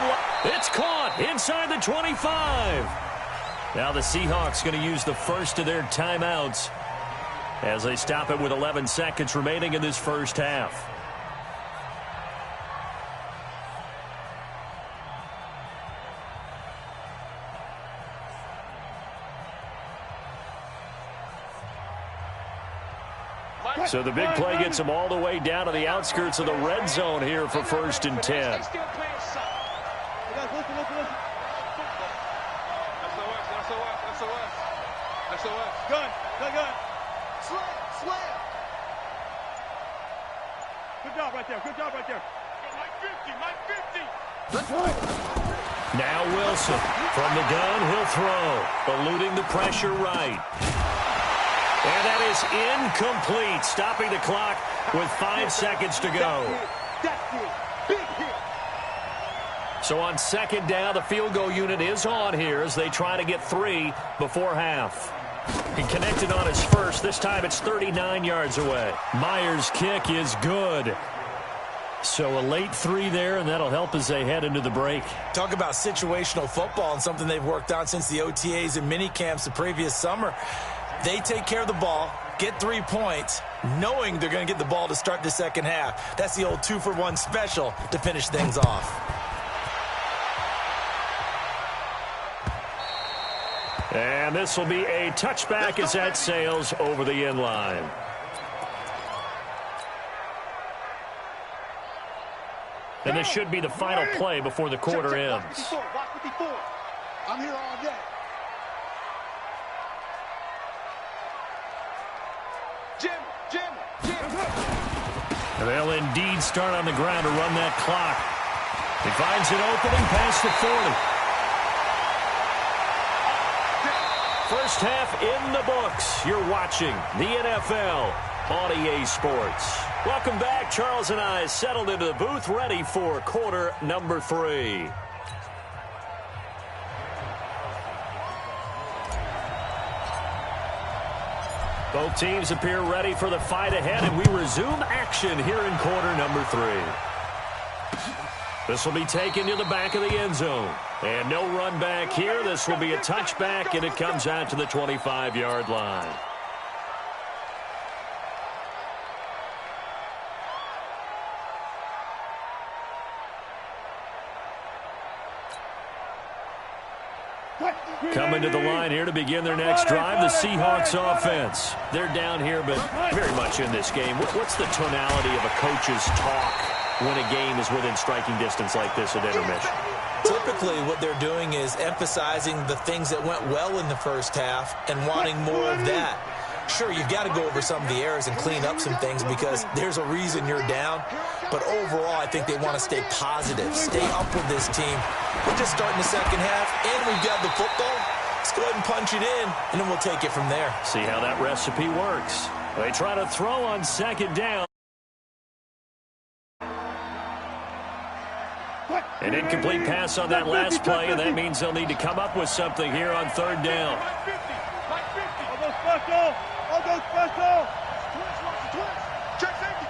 It's caught inside the 25. Now the Seahawks going to use the first of their timeouts as they stop it with 11 seconds remaining in this first half. So the big play gets them all the way down to the outskirts of the red zone here for 1st and 10. Gun. Slam. Good job right there. Mike 50. Now Wilson. From the gun, he'll throw. Eluding the pressure right. And that is incomplete. Stopping the clock with 5 seconds to go. That's it. Big hit. So on second down, the field goal unit is on here as they try to get 3 before half. He connected on his first. This time it's 39 yards away. Myers' kick is good. So a late 3 there, and that'll help as they head into the break. Talk about situational football and something they've worked on since the OTAs and mini camps the previous summer. They take care of the ball, get 3 points, knowing they're going to get the ball to start the second half. That's the old 2-for-1 special to finish things off. And this will be a touchback as that sails over the end line. And this should be the final play before the quarter ends. Block 54. I'm here all day. Jim. And they'll indeed start on the ground to run that clock. He finds an opening past the 40. First half in the books. You're watching the NFL on EA Sports. Welcome back. Charles and I settled into the booth, ready for quarter number 3. Both teams appear ready for the fight ahead, and we resume action here in quarter number 3. This will be taken to the back of the end zone. And no run back here. This will be a touchback, and it comes out to the 25-yard line. Coming to the line here to begin their next drive, the Seahawks offense. They're down here, but very much in this game. What's the tonality of a coach's talk when a game is within striking distance like this at intermission? Typically, what they're doing is emphasizing the things that went well in the first half and wanting more of that. Sure, you've got to go over some of the errors and clean up some things because there's a reason you're down. But overall, I think they want to stay positive, stay up with this team. We're just starting the second half, and we've got the football. Let's go ahead and punch it in, and then we'll take it from there. See how that recipe works. They try to throw on second down. An incomplete pass on that last play, and that means they'll need to come up with something here on third down. I'll go special. Check safety.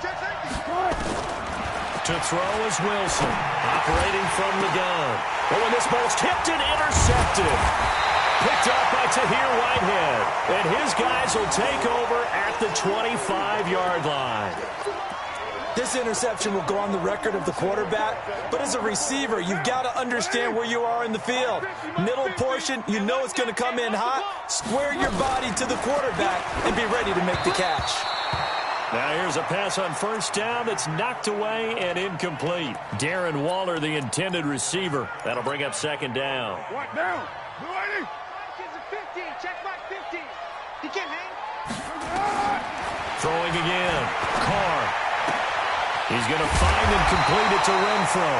To throw is Wilson, operating from the gun. Oh, and this ball's tipped and intercepted. Picked up by Tahir Whitehead. And his guys will take over at the 25-yard line. This interception will go on the record of the quarterback, but as a receiver, you've got to understand where you are in the field. Middle portion, you know it's going to come in hot. Square your body to the quarterback and be ready to make the catch. Now here's a pass on first down that's knocked away and incomplete. Darren Waller, the intended receiver. That'll bring up second down. What now? Ready? 15. Check back 15. He can't hang. Throwing again. Carr. He's going to find and complete it to Renfro.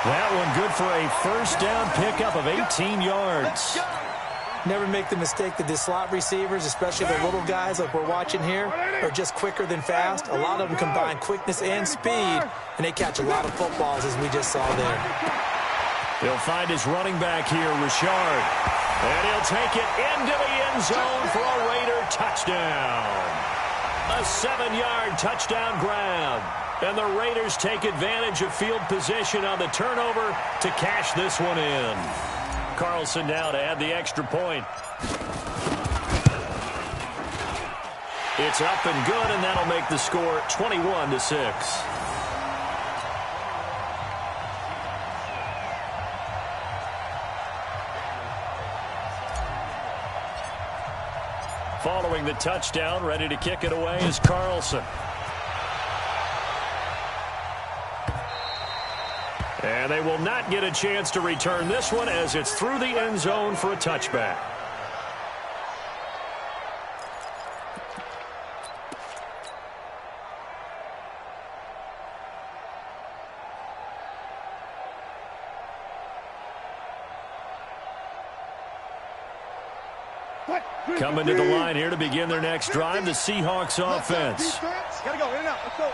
That one good for a first down pickup of 18 yards. Never make the mistake that the slot receivers, especially the little guys like we're watching here, are just quicker than fast. A lot of them combine quickness and speed, and they catch a lot of footballs, as we just saw there. He'll find his running back here, Richard. And he'll take it into the end zone for a Raider touchdown. A 7-yard touchdown grab. And the Raiders take advantage of field position on the turnover to cash this one in. Carlson now to add the extra point. It's up and good, and that'll make the score 21-6. Following the touchdown, ready to kick it away is Carlson. And they will not get a chance to return this one as it's through the end zone for a touchback. Coming to the line here to begin their next drive, the Seahawks offense. Gotta go, in and out. Let's go.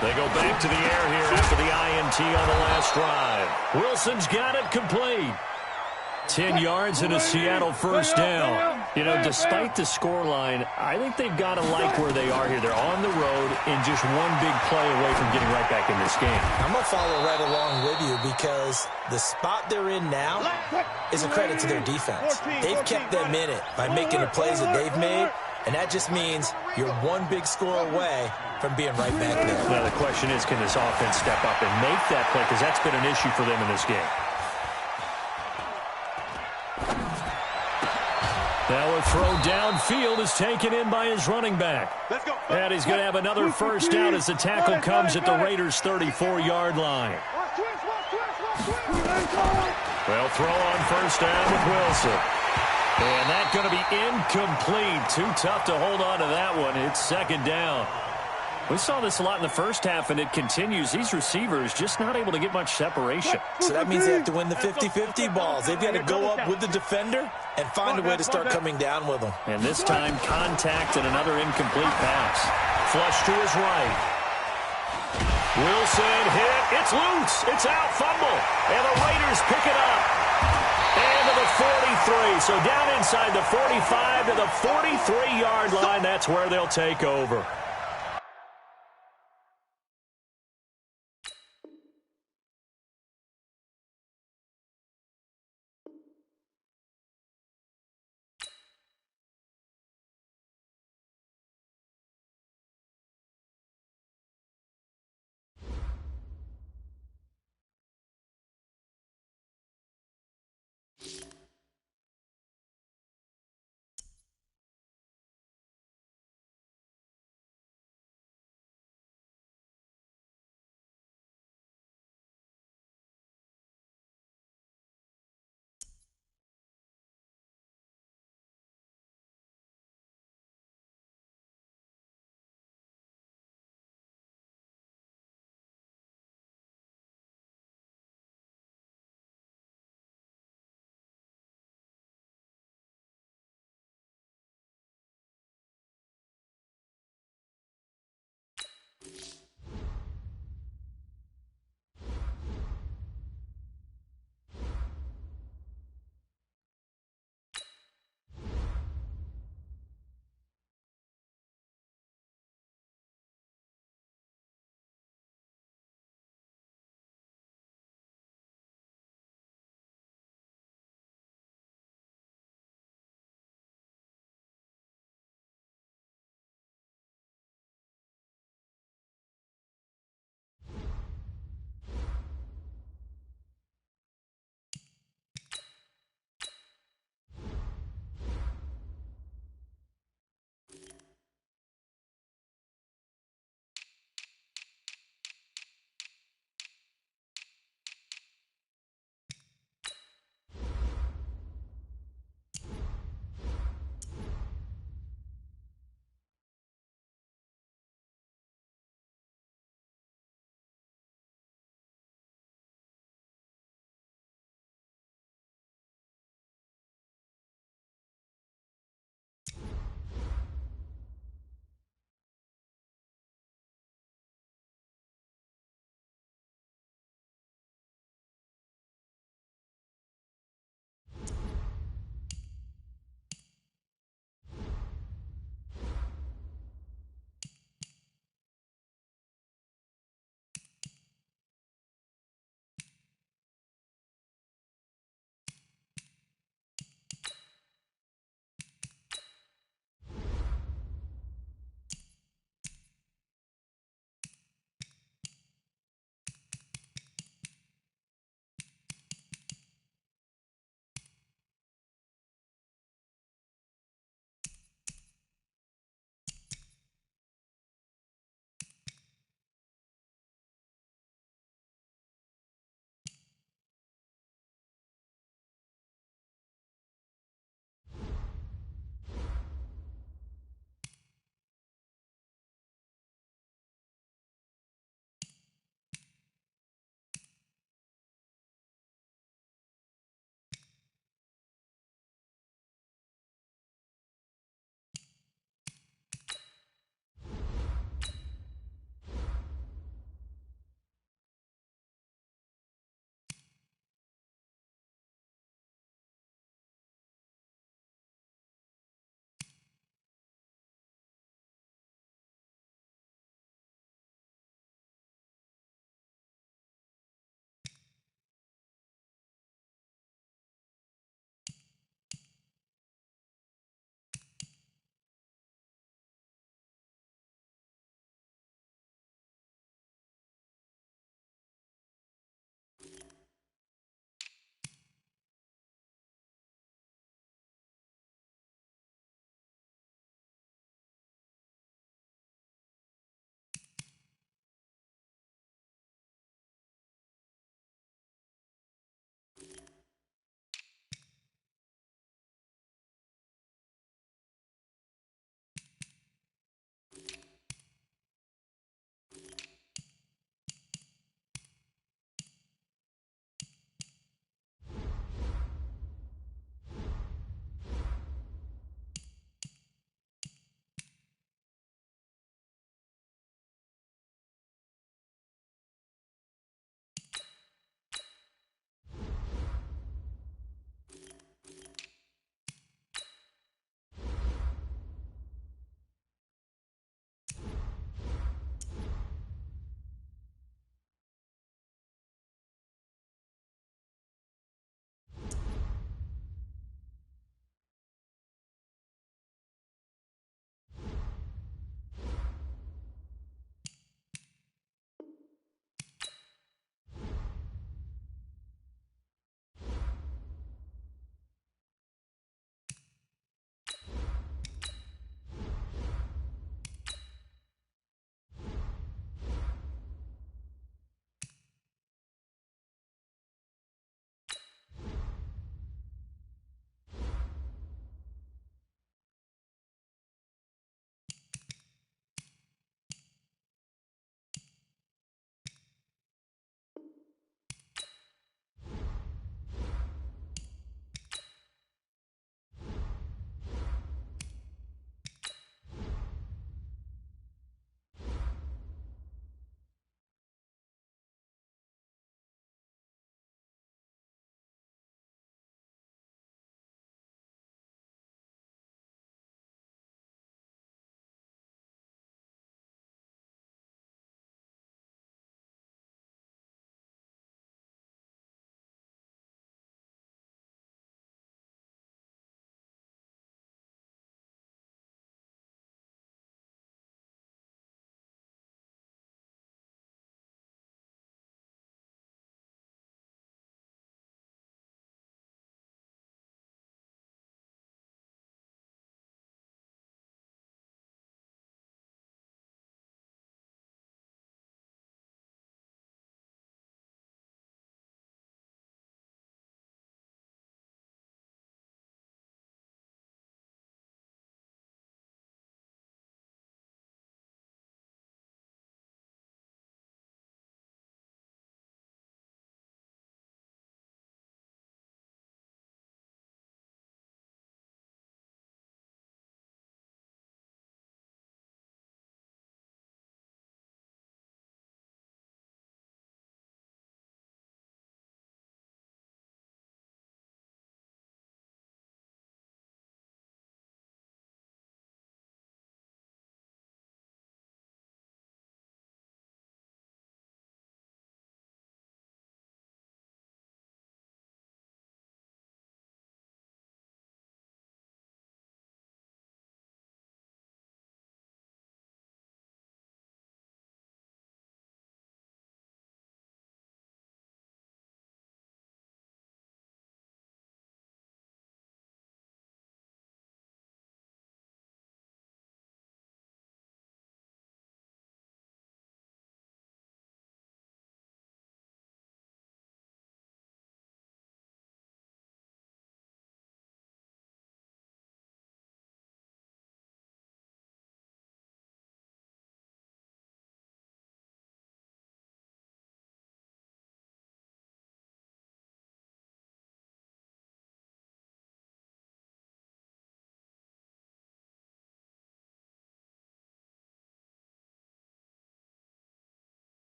They go back to the air here after the INT on the last drive. Wilson's got it complete. 10 yards and a Seattle first down. You know, despite the scoreline, I think they've got to like where they are here. They're on the road and just one big play away from getting right back in this game. I'm going to follow right along with you because the spot they're in now is a credit to their defense. They've kept them in it by making the plays that they've made, and that just means you're one big score away from being right back there. Now, the question is, can this offense step up and make that play? Because that's been an issue for them in this game. Now a throw downfield is taken in by his running back. Let's go. And he's going to have another first down as the tackle comes at the Raiders' 34-yard line. Well, throw on first down with Wilson. And that's going to be incomplete. Too tough to hold on to that one. It's second down. We saw this a lot in the first half, and it continues. These receivers just not able to get much separation. So that means they have to win the 50-50 balls. They've got to go up with the defender and find a way to start coming down with them. And this time, contact and another incomplete pass. Flush to his right. Wilson hit. It's loose. It's out. Fumble. And the Raiders pick it up. And to the 43. So down inside the 45 to the 43-yard line. That's where they'll take over.